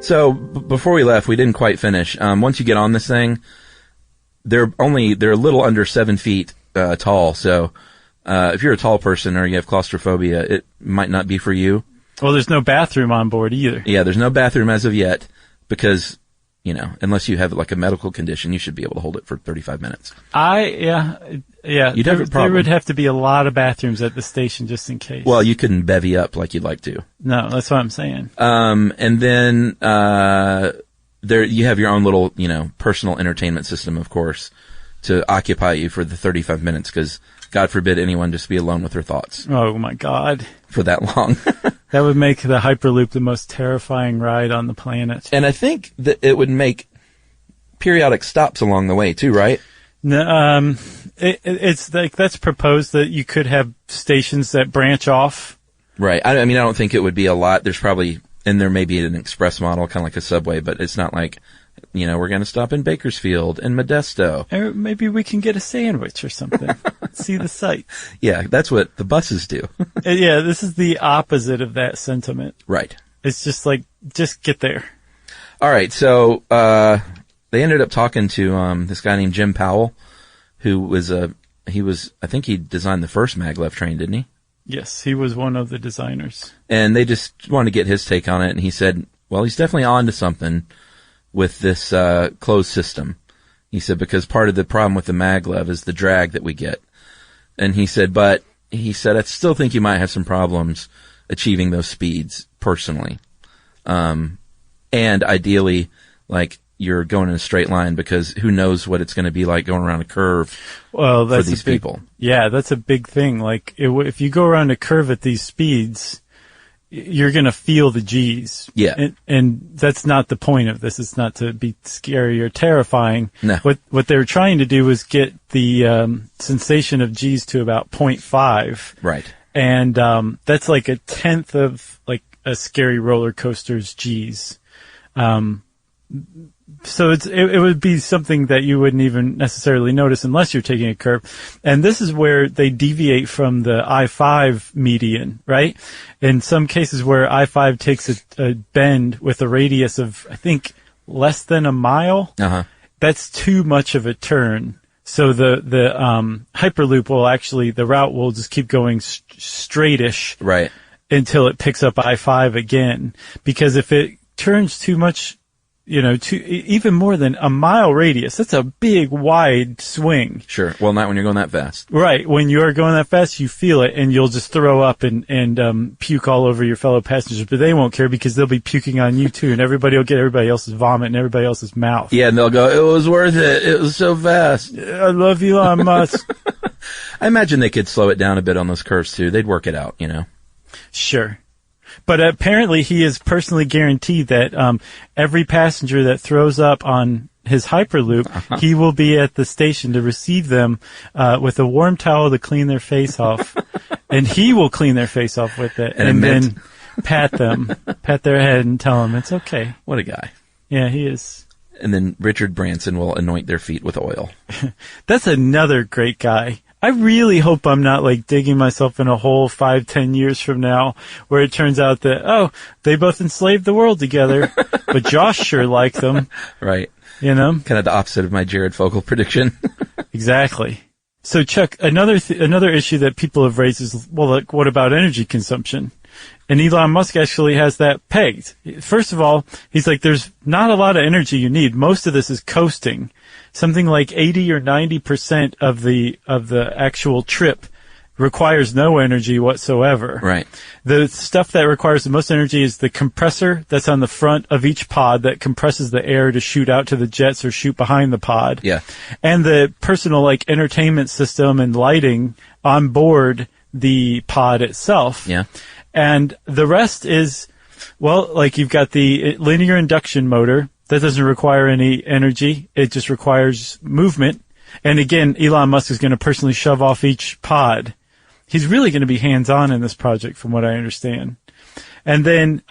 So before we left, we didn't quite finish. Once you get on this thing, they're a little under 7 feet tall. So if you're a tall person or you have claustrophobia, it might not be for you. Well, there's no bathroom on board either. Yeah, there's no bathroom as of yet because, unless you have like a medical condition, you should be able to hold it for 35 minutes. You'd have a problem. There would have to be a lot of bathrooms at the station just in case. Well, you couldn't bevy up like you'd like to. No, that's what I'm saying. And then there you have your own little, personal entertainment system, of course, to occupy you for the 35 minutes because God forbid anyone just be alone with their thoughts. Oh, my God. For that long. That would make the Hyperloop the most terrifying ride on the planet. And I think that it would make periodic stops along the way, too, right? No, it's like that's proposed that you could have stations that branch off. Right. I don't think it would be a lot. There's probably, and there may be an express model, kind of like a subway, but it's not like, we're going to stop in Bakersfield and Modesto. Or maybe we can get a sandwich or something. See the sights. Yeah, that's what the buses do. Yeah, this is the opposite of that sentiment. Right. It's just like, just get there. All right, so they ended up talking to this guy named Jim Powell, who was I think he designed the first maglev train, didn't he? Yes, he was one of the designers. And they just wanted to get his take on it, and he said, well, he's definitely on to something with this closed system. He said, because part of the problem with the maglev is the drag that we get. And he said, I still think you might have some problems achieving those speeds personally. And ideally, like, you're going in a straight line because who knows what it's going to be like going around a curve for these people. Yeah, that's a big thing. Like, if you go around a curve at these speeds, you're going to feel the G's. Yeah. And that's not the point of this. It's not to be scary or terrifying. No. What they were trying to do was get the sensation of G's to about 0.5. Right. And that's like a tenth of like a scary roller coaster's G's. So it would be something that you wouldn't even necessarily notice unless you're taking a curve. And this is where they deviate from the I-5 median, right? In some cases where I-5 takes a bend with a radius of, I think, less than a mile, that's too much of a turn. So the Hyperloop will actually, the route will just keep going straightish. Right. Until it picks up I-5 again. Because if it turns too much, even more than a mile radius. That's a big, wide swing. Sure. Well, not when you're going that fast. Right. When you're going that fast, you feel it, and you'll just throw up and puke all over your fellow passengers. But they won't care because they'll be puking on you too, and everybody will get everybody else's vomit in everybody else's mouth. Yeah, and they'll go, it was worth it. It was so fast. I love Elon Musk. I imagine they could slow it down a bit on those curves too. They'd work it out, Sure. But apparently he is personally guaranteed that every passenger that throws up on his Hyperloop, he will be at the station to receive them with a warm towel to clean their face off. And he will clean their face off with it. And then pat their head and tell them it's okay. What a guy. Yeah, he is. And then Richard Branson will anoint their feet with oil. That's another great guy. I really hope I'm not like digging myself in a hole 5-10 years from now where it turns out that, they both enslaved the world together, but Josh sure liked them. Right. You know? Kind of the opposite of my Jared Fogle prediction. Exactly. So Chuck, another issue that people have raised is, well, like, what about energy consumption? And Elon Musk actually has that pegged. First of all, he's like, there's not a lot of energy you need. Most of this is coasting. Something like 80 or 90% of the actual trip requires no energy whatsoever. Right. The stuff that requires the most energy is the compressor that's on the front of each pod that compresses the air to shoot out to the jets or shoot behind the pod. Yeah. And the personal like entertainment system and lighting on board the pod itself. Yeah. And the rest is, well, like you've got the linear induction motor. That doesn't require any energy. It just requires movement. And again, Elon Musk is going to personally shove off each pod. He's really going to be hands-on in this project from what I understand. And then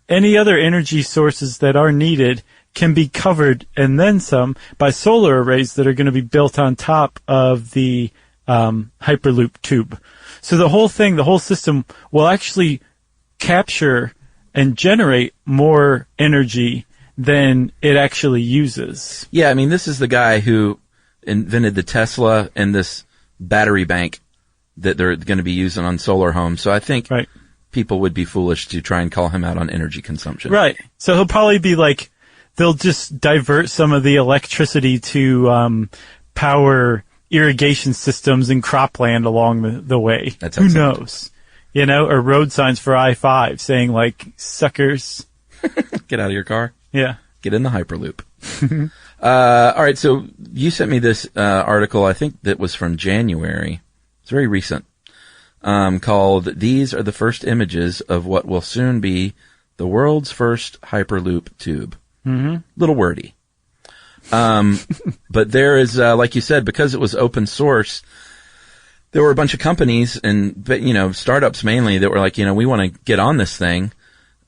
any other energy sources that are needed can be covered and then some by solar arrays that are going to be built on top of the Hyperloop tube. So the whole system will actually capture and generate more energy than it actually uses. Yeah, I mean, this is the guy who invented the Tesla and this battery bank that they're going to be using on solar homes. So I think people would be foolish to try and call him out on energy consumption. Right. So he'll probably be like, they'll just divert some of the electricity to power irrigation systems and cropland along the way. That's Who knows? You know, or road signs for I-5 saying like, suckers. Get out of your car. Yeah. Get in the Hyperloop. All right, so you sent me this article, I think that was from January. It's very recent, called "These Are the First Images of What Will Soon Be the World's First Hyperloop Tube." Mm-hmm. Little wordy. But there is, like you said, because it was open source, there were a bunch of companies and, startups mainly that were like, we want to get on this thing.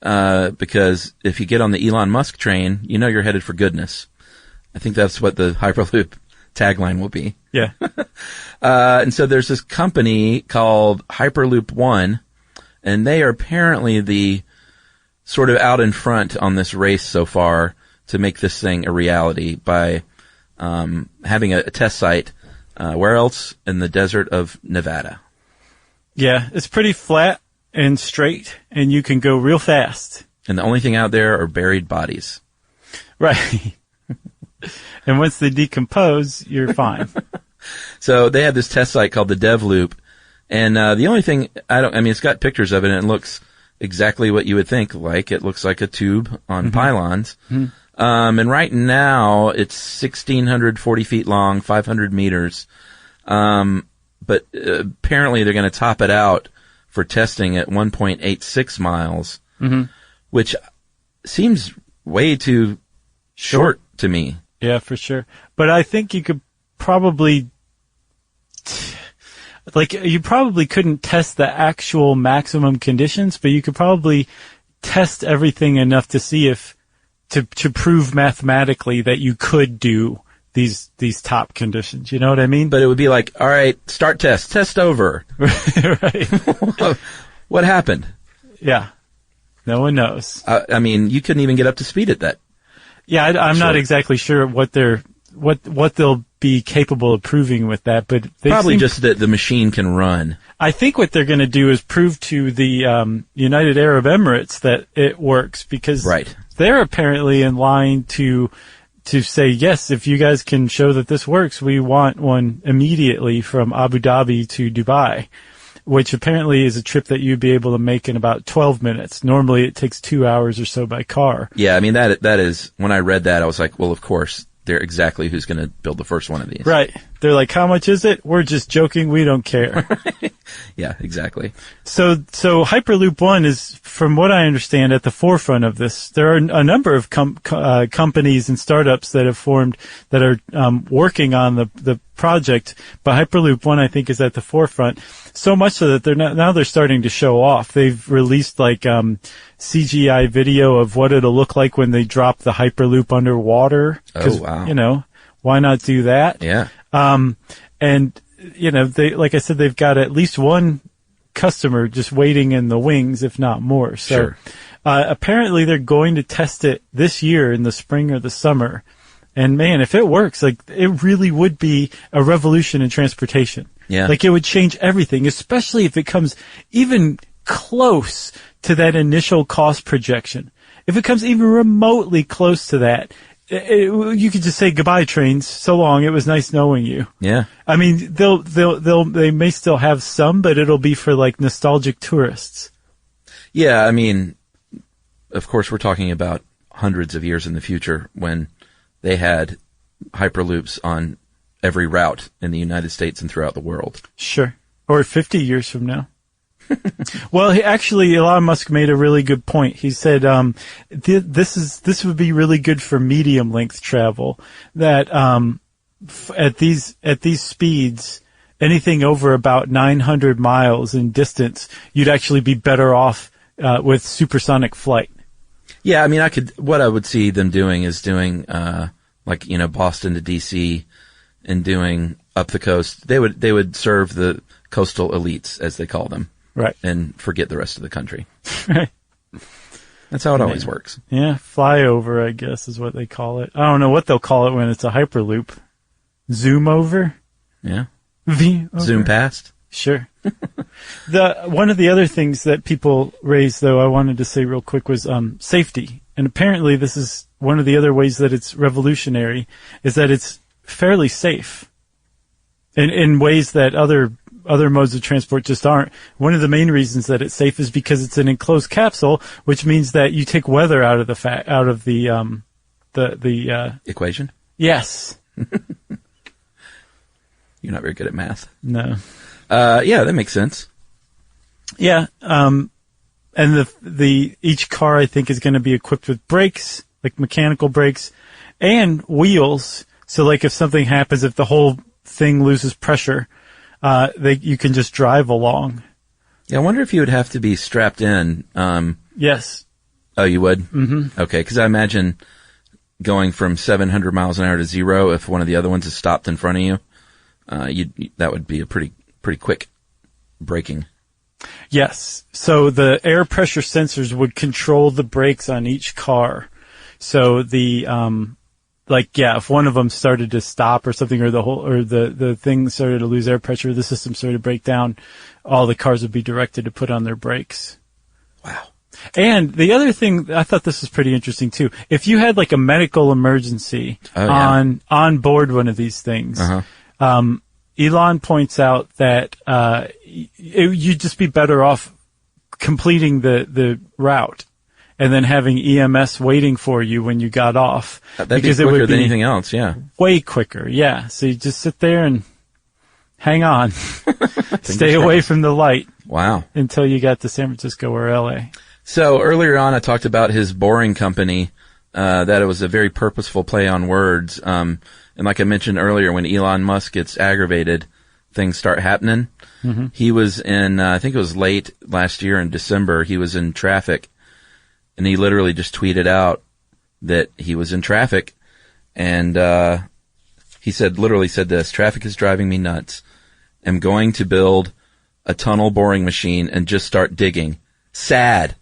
Because if you get on the Elon Musk train, you're headed for goodness. I think that's what the Hyperloop tagline will be. Yeah. And so there's this company called Hyperloop One, and they are apparently the sort of out in front on this race so far to make this thing a reality by having a test site. Where else? In the desert of Nevada. Yeah, it's pretty flat and straight, and you can go real fast. And the only thing out there are buried bodies. Right. And once they decompose, you're fine. So they have this test site called the Dev Loop, and the only thing it's got pictures of it, and it looks exactly what you would think. Like it looks like a tube on pylons. Mm-hmm. And right now it's 1,640 feet long, 500 meters. But apparently they're going to top it out for testing at 1.86 miles, which seems way too short to me. Yeah, for sure. But I think you could probably, you probably couldn't test the actual maximum conditions, but you could probably test everything enough to see to prove mathematically that you could do these top conditions. You know what I mean? But it would be like, all right, start test over. Right. What happened? Yeah. No one knows. You couldn't even get up to speed at that. Yeah, I'm not exactly sure what they'll be capable of proving with that, but probably just that the machine can run. I think what they're going to do is prove to the United Arab Emirates that it works, because they're apparently in line to say, yes, if you guys can show that this works, we want one immediately from Abu Dhabi to Dubai, which apparently is a trip that you'd be able to make in about 12 minutes. Normally it takes 2 hours or so by car. Yeah, that is, when I read that, I was like, well, of course, they're exactly who's going to build the first one of these. Right. They're like, how much is it? We're just joking. We don't care. Yeah, exactly. So Hyperloop One is, from what I understand, at the forefront of this. There are a number of companies and startups that have formed that are working on the project, but Hyperloop One, I think, is at the forefront. So much so that they're starting to show off. They've released like CGI video of what it'll look like when they drop the Hyperloop underwater. Oh, wow. You know, why not do that? Yeah. And you know, like I said, they've got at least one customer just waiting in the wings, if not more. So, sure. Apparently they're going to test it this year in the spring or the summer. And man, if it works, like, it really would be a revolution in transportation. Yeah. Like, it would change everything, especially if it comes even close to that initial cost projection. If it comes even remotely close to that, you could just say goodbye, trains. So long. It was nice knowing you. Yeah. I mean, they may still have some, but it'll be for like nostalgic tourists. Yeah. I mean, of course, we're talking about hundreds of years in the future when they had Hyperloops on every route in the United States and throughout the world. Sure. Or 50 years from now. Well, actually, Elon Musk made a really good point. He said, this would be really good for medium length travel. That, at these speeds, anything over about 900 miles in distance, you'd actually be better off, with supersonic flight. Yeah. I mean, what I would see them doing is doing, like, you know, Boston to DC and doing up the coast. They would serve the coastal elites, as they call them. Right. And forget the rest of the country. Right. That's how it always works. Yeah, flyover, I guess, is what they call it. I don't know what they'll call it when it's a Hyperloop. Zoom over? Yeah. V over? Zoom past? Sure. One of the other things that people raised, though, I wanted to say real quick was safety. And apparently this is one of the other ways that it's revolutionary, is that it's fairly safe in ways that other modes of transport just aren't. One of the main reasons that it's safe is because it's an enclosed capsule, which means that you take weather out of the Equation? Yes. You're not very good at math. No. Yeah, that makes sense. Yeah. And each car, I think, is going to be equipped with brakes, like mechanical brakes, and wheels. So, like, if something happens, if the whole thing loses pressure, you can just drive along. Yeah, I wonder if you would have to be strapped in. Yes. Oh, you would? Mm-hmm. Okay, because I imagine going from 700 miles an hour to 0, if one of the other ones is stopped in front of you, that would be a pretty quick braking. Yes. So the air pressure sensors would control the brakes on each car. So if one of them started to stop or something, or the thing started to lose air pressure, the system started to break down, all the cars would be directed to put on their brakes. Wow. And the other thing, I thought this was pretty interesting too. If you had like a medical emergency on board one of these things, Elon points out that you'd just be better off completing the route and then having EMS waiting for you when you got off. That'd be quicker than anything else, yeah. Way quicker, yeah. So you just sit there and hang on. Stay away from the light. Wow. Until you got to San Francisco or LA. So earlier on, I talked about his boring company, that it was a very purposeful play on words. And like I mentioned earlier, when Elon Musk gets aggravated, things start happening. Mm-hmm. He was in, I think it was late last year in December, he was in traffic. And he literally just tweeted out that he was in traffic. And he literally said this: "Traffic is driving me nuts. I'm going to build a tunnel boring machine and just start digging. Sad."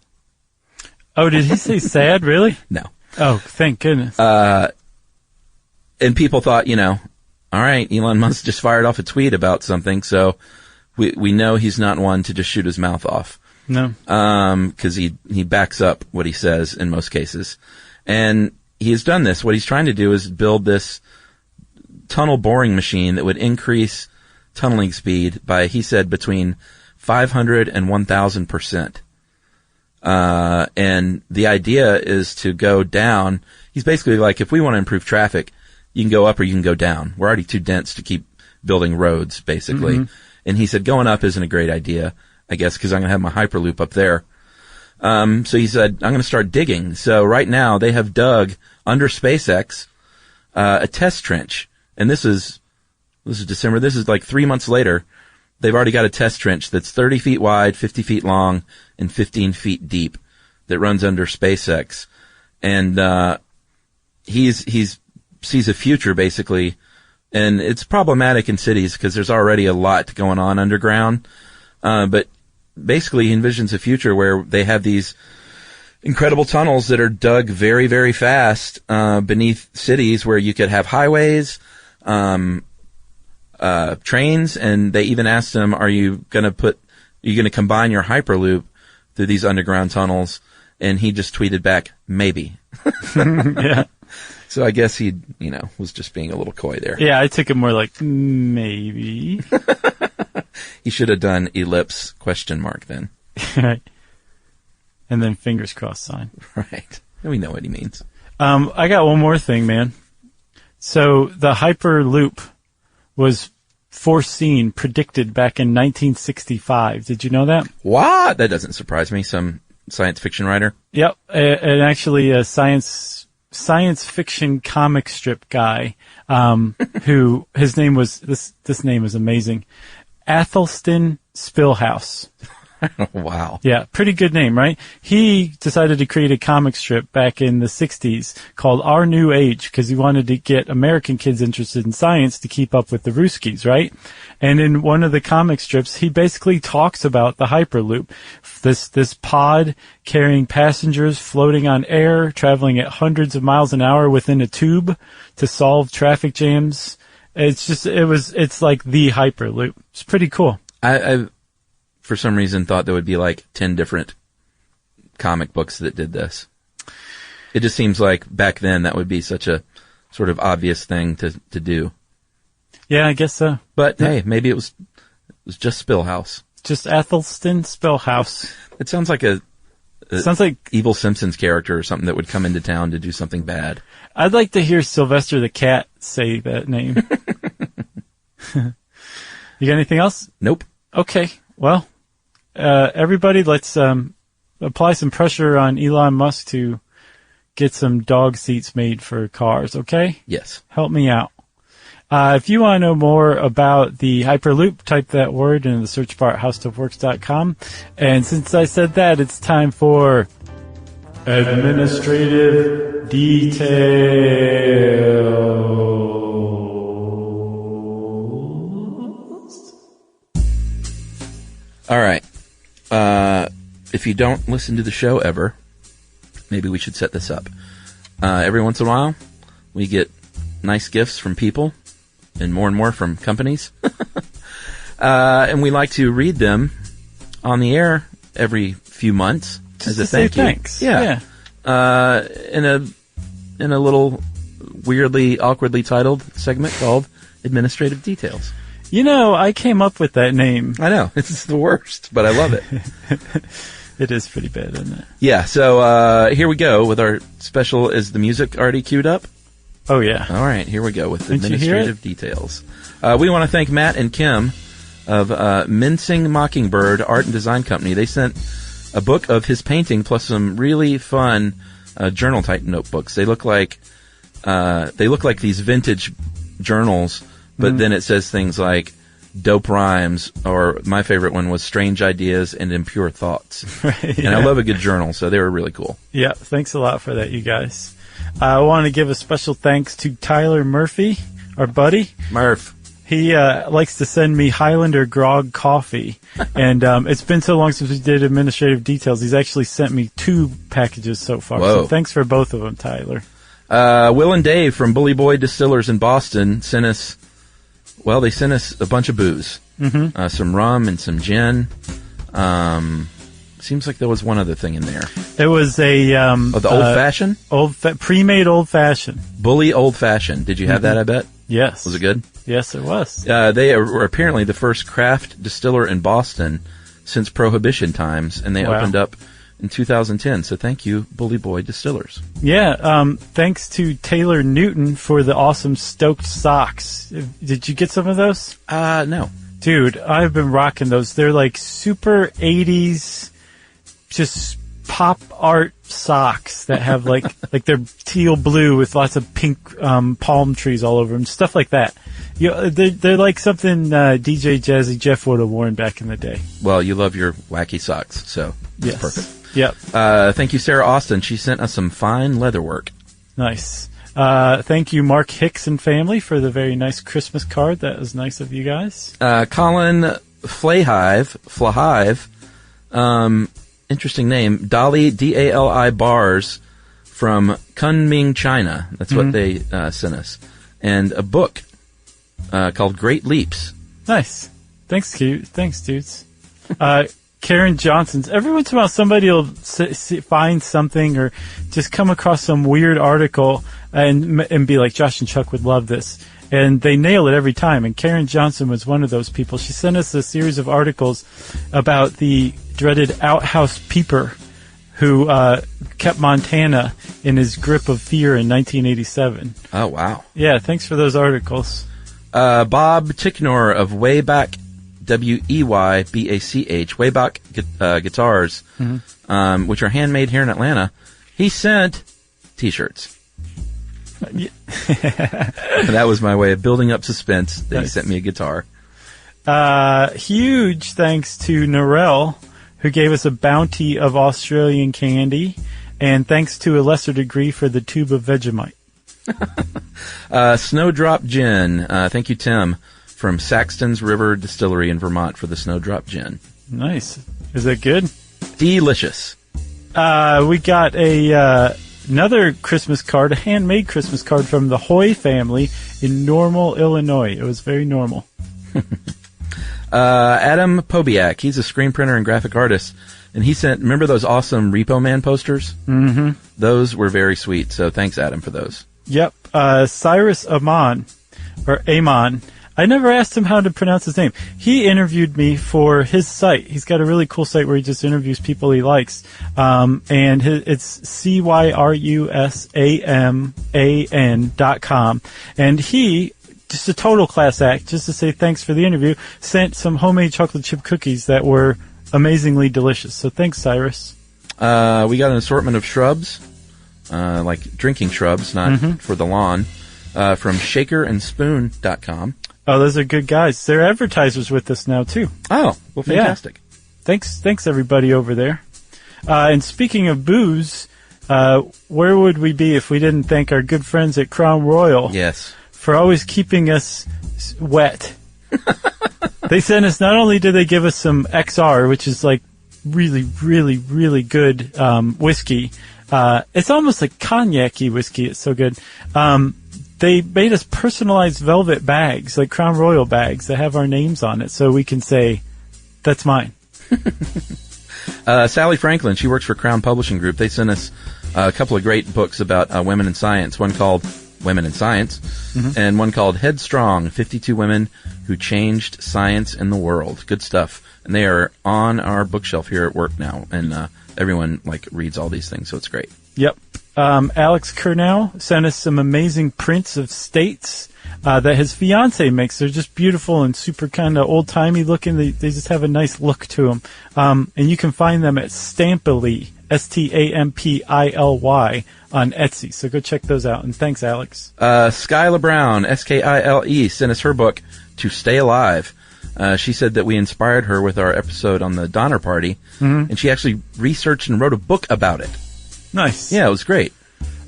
Oh, did he say sad, really? No. Oh, thank goodness. And people thought, all right, Elon Musk just fired off a tweet about something, so we know he's not one to just shoot his mouth off. No. 'Cause he backs up what he says in most cases. And he has done this. What he's trying to do is build this tunnel boring machine that would increase tunneling speed by, he said, between 500 and 1,000%. And the idea is to go down. He's basically like, if we want to improve traffic, you can go up or you can go down. We're already too dense to keep building roads, basically. Mm-hmm. And he said going up isn't a great idea, I guess, because I'm going to have my Hyperloop up there. So he said, I'm going to start digging. So right now they have dug under SpaceX a test trench. And this is December. This is like 3 months later. They've already got a test trench that's 30 feet wide, 50 feet long, and 15 feet deep that runs under SpaceX. And he sees a future, basically. And it's problematic in cities because there's already a lot going on underground. But basically he envisions a future where they have these incredible tunnels that are dug very, very fast beneath cities where you could have highways, trains, and they even asked him, are you going to combine your Hyperloop through these underground tunnels? And he just tweeted back, maybe. Yeah. So I guess he, was just being a little coy there. Yeah, I took it more like, maybe. He should have done ellipse ? Then. Right. And then fingers crossed sign. Right. We know what he means. I got one more thing, man. So the Hyperloop was predicted back in 1965. Did you know that? What? That doesn't surprise me. Some science fiction writer? Yep. And actually a science fiction comic strip guy, who his name was, this name is amazing. Athelstan Spillhouse. Wow. Yeah, pretty good name, right? He decided to create a comic strip back in the 60s called Our New Age because he wanted to get American kids interested in science to keep up with the Ruskies, right? And in one of the comic strips, he basically talks about the Hyperloop, this pod carrying passengers floating on air, traveling at hundreds of miles an hour within a tube to solve traffic jams. It's like the Hyperloop. It's pretty cool. I for some reason thought there would be like 10 different comic books that did this. It just seems like back then that would be such a sort of obvious thing to do. Yeah, I guess so. But hey, maybe it was just Spillhouse. Just Athelstan Spillhouse. It sounds like sounds like evil Simpsons character or something that would come into town to do something bad. I'd like to hear Sylvester the Cat say that name. You got anything else? Nope. Okay. Well, everybody, let's apply some pressure on Elon Musk to get some dog seats made for cars, okay? Yes. Help me out. If you want to know more about the Hyperloop, type that word in the search bar at howstuffworks.com. And since I said that, it's time for administrative details. All right. If you don't listen to the show ever, maybe we should set this up. Every once in a while, we get nice gifts from people and more from companies. And we like to read them on the air every few months just as a thank you. Thanks. Yeah. In a little weirdly, awkwardly titled segment called Administrative Details. You know, I came up with that name. I know. It's the worst, but I love it. It is pretty bad, isn't it? Yeah, so here we go with our special. Is the music already queued up? Oh, yeah. All right, here we go with Didn't administrative details. We want to thank Matt and Kim of Mincing Mockingbird Art and Design Company. They sent a book of his painting plus some really fun journal-type notebooks. They look like these vintage journals, but then it says things like dope rhymes, or my favorite one was strange ideas and impure thoughts. Right, and I love a good journal, so they were really cool. Yeah, thanks a lot for that, you guys. I want to give a special thanks to Tyler Murphy, our buddy. Murph. He likes to send me Highlander Grog coffee, and it's been so long since we did administrative details. He's actually sent me 2 packages so far. Whoa. So thanks for both of them, Tyler. Will and Dave from Bully Boy Distillers in Boston sent us a bunch of booze. Mm-hmm. Some rum and some gin. Seems like there was one other thing in there. It was the old-fashioned? Pre-made old-fashioned. Bully old-fashioned. Did you have that, I bet? Yes. Was it good? Yes, it was. They were apparently the first craft distiller in Boston since Prohibition times, and they opened up in 2010. So thank you, Bully Boy Distillers. Yeah, thanks to Taylor Newton for the awesome Stoked socks. Did you get some of those? No. Dude, I've been rocking those. They're like super 80s, just pop art socks that have like they're teal blue with lots of pink palm trees all over them, stuff like that. They're like something DJ Jazzy Jeff would have worn back in the day. Well, you love your wacky socks, so that's perfect. Yep. Thank you, Sarah Austin. She sent us some fine leather work. Nice. Thank you, Mark Hicks and family, for the very nice Christmas card. That was nice of you guys. Colin Flahive, interesting name, Dali, D-A-L-I bars from Kunming, China. That's what they sent us. And a book called Great Leaps. Nice. Thanks, dudes. Karen Johnson's. Every once in a while, somebody will find something or just come across some weird article and be like, Josh and Chuck would love this. And they nail it every time. And Karen Johnson was one of those people. She sent us a series of articles about the dreaded outhouse peeper who kept Montana in his grip of fear in 1987. Oh, wow. Yeah, thanks for those articles. Bob Ticknor of Wayback, W-E-Y-B-A-C-H, Wayback Guitars, which are handmade here in Atlanta. He sent T-shirts. That was my way of building up suspense. They sent me a guitar. Huge thanks to Narelle, who gave us a bounty of Australian candy, and thanks to a lesser degree for the tube of Vegemite. Snowdrop Gin. Thank you, Tim, from Saxton's River Distillery in Vermont for the Snowdrop Gin. Nice. Is that good? Delicious. We got another Christmas card, a handmade Christmas card from the Hoy family in Normal, Illinois. It was very normal. Adam Pobiak, he's a screen printer and graphic artist, and he sent, remember those awesome Repo Man posters? Mm-hmm. Those were very sweet, so thanks, Adam, for those. Yep. Cyrus Amon, I never asked him how to pronounce his name. He interviewed me for his site. He's got a really cool site where he just interviews people he likes. And it's CYRUSAMAN.com. And he, just a total class act, just to say thanks for the interview, sent some homemade chocolate chip cookies that were amazingly delicious. So thanks, Cyrus. We got an assortment of shrubs, like drinking shrubs, not for the lawn, from shakerandspoon.com. Oh, those are good guys. They're advertisers with us now, too. Oh, well, fantastic. Yeah. Thanks, everybody over there. And speaking of booze, where would we be if we didn't thank our good friends at Crown Royal? Yes. For always keeping us wet. They sent us, not only did they give us some XR, which is like really, really, really good whiskey. It's almost like cognac-y whiskey. It's so good. They made us personalized velvet bags, like Crown Royal bags, that have our names on it, so we can say, that's mine. Sally Franklin, she works for Crown Publishing Group. They sent us a couple of great books about women in science, one called Women in Science, and one called Headstrong, 52 Women Who Changed Science and the World. Good stuff. And they are on our bookshelf here at work now, and everyone reads all these things, so it's great. Yep. Alex Kernow sent us some amazing prints of states that his fiance makes. They're just beautiful and super kind of old-timey looking. They just have a nice look to them. And you can find them at Stampily, Stampily, on Etsy. So go check those out. And thanks, Alex. Skyla Brown, Skile, sent us her book, To Stay Alive. She said that we inspired her with our episode on the Donner Party, and she actually researched and wrote a book about it. Nice. Yeah, it was great.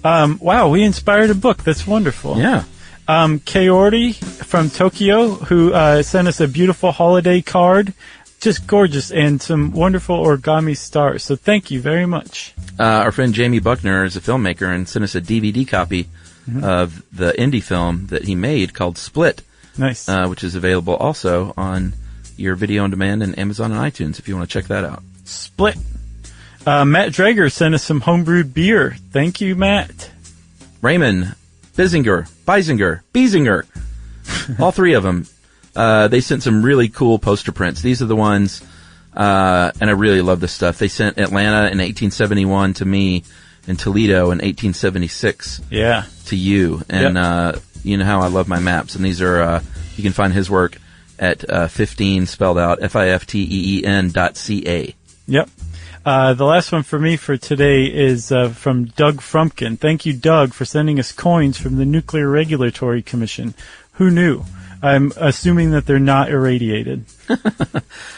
Wow, we inspired a book. That's wonderful. Yeah. Kaori from Tokyo, who sent us a beautiful holiday card. Just gorgeous, and some wonderful origami stars. So thank you very much. Our friend Jamie Buckner is a filmmaker and sent us a DVD copy of the indie film that he made called Split. Nice. Which is available also on your video on demand and Amazon and iTunes if you want to check that out. Split. Matt Drager sent us some homebrewed beer. Thank you, Matt. Raymond, Biesinger, all three of them. They sent some really cool poster prints. These are the ones And I really love this stuff. They sent Atlanta in 1871 to me and Toledo in 1876 to you. And you know how I love my maps. And these are, you can find his work at 15 spelled out FIFTEEN.ca. Yep. The last one for me for today is from Doug Frumpkin. Thank you, Doug, for sending us coins from the Nuclear Regulatory Commission. Who knew? I'm assuming that they're not irradiated.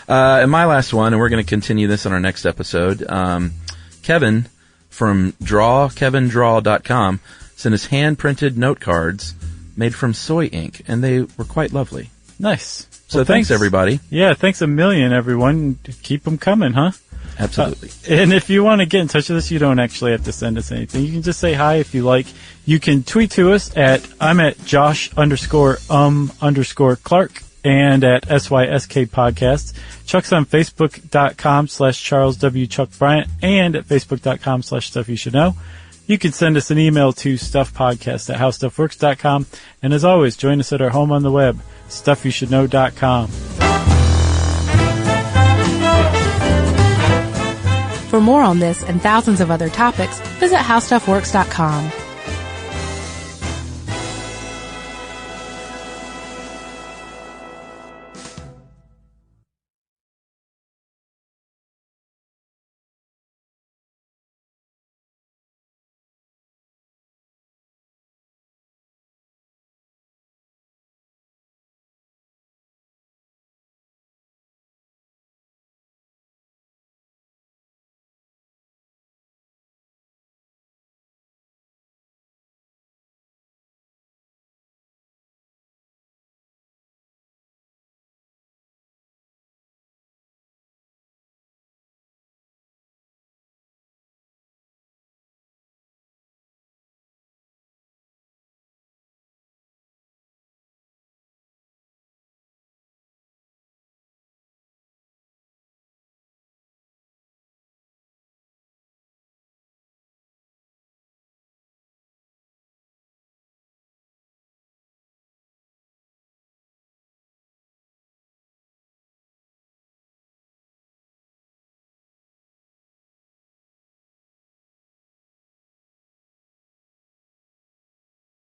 And my last one, and we're going to continue this on our next episode, Kevin from KevinDraw.com sent us hand-printed note cards made from soy ink, and they were quite lovely. Nice. So well, thanks, everybody. Yeah, thanks a million, everyone. Keep them coming, huh? Absolutely. And if you want to get in touch with us, you don't actually have to send us anything. You can just say hi if you like. You can tweet to us I'm at Josh_Clark and at SYSK Podcasts. Chuck's on Facebook.com/Charles W. Chuck Bryant and at Facebook.com/Stuff You Should Know. You can send us an email to stuffpodcast@howstuffworks.com. And as always, join us at our home on the web, StuffYouShouldKnow.com. For more on this and thousands of other topics, visit howstuffworks.com.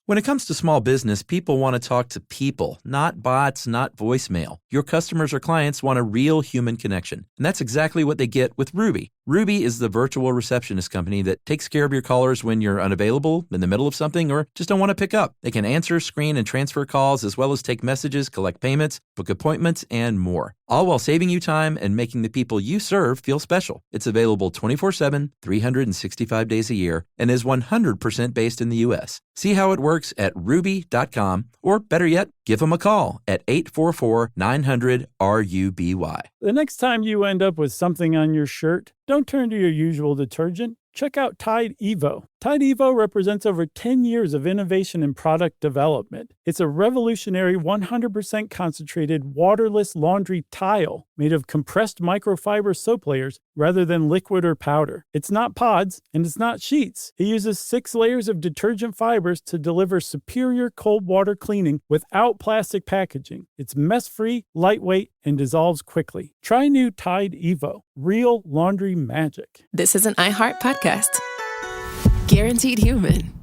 When it comes to small business, people want to talk to people, not bots, not voicemail. Your customers or clients want a real human connection, and that's exactly what they get with Ruby. Ruby is the virtual receptionist company that takes care of your callers when you're unavailable, in the middle of something, or just don't want to pick up. They can answer, screen, and transfer calls, as well as take messages, collect payments, book appointments, and more. All while saving you time and making the people you serve feel special. It's available 24/7, 365 days a year, and is 100% based in the U.S. See how it works at ruby.com, or better yet, give them a call at 844-900-RUBY. The next time you end up with something on your shirt, don't turn to your usual detergent. Check out Tide Evo. Tide Evo represents over 10 years of innovation in product development. It's a revolutionary 100% concentrated waterless laundry tile made of compressed microfiber soap layers rather than liquid or powder. It's not pods and it's not sheets. It uses 6 layers of detergent fibers to deliver superior cold water cleaning without plastic packaging. It's mess-free, lightweight, and dissolves quickly. Try new Tide Evo. Real laundry magic. This is an iHeart podcast. Guaranteed human.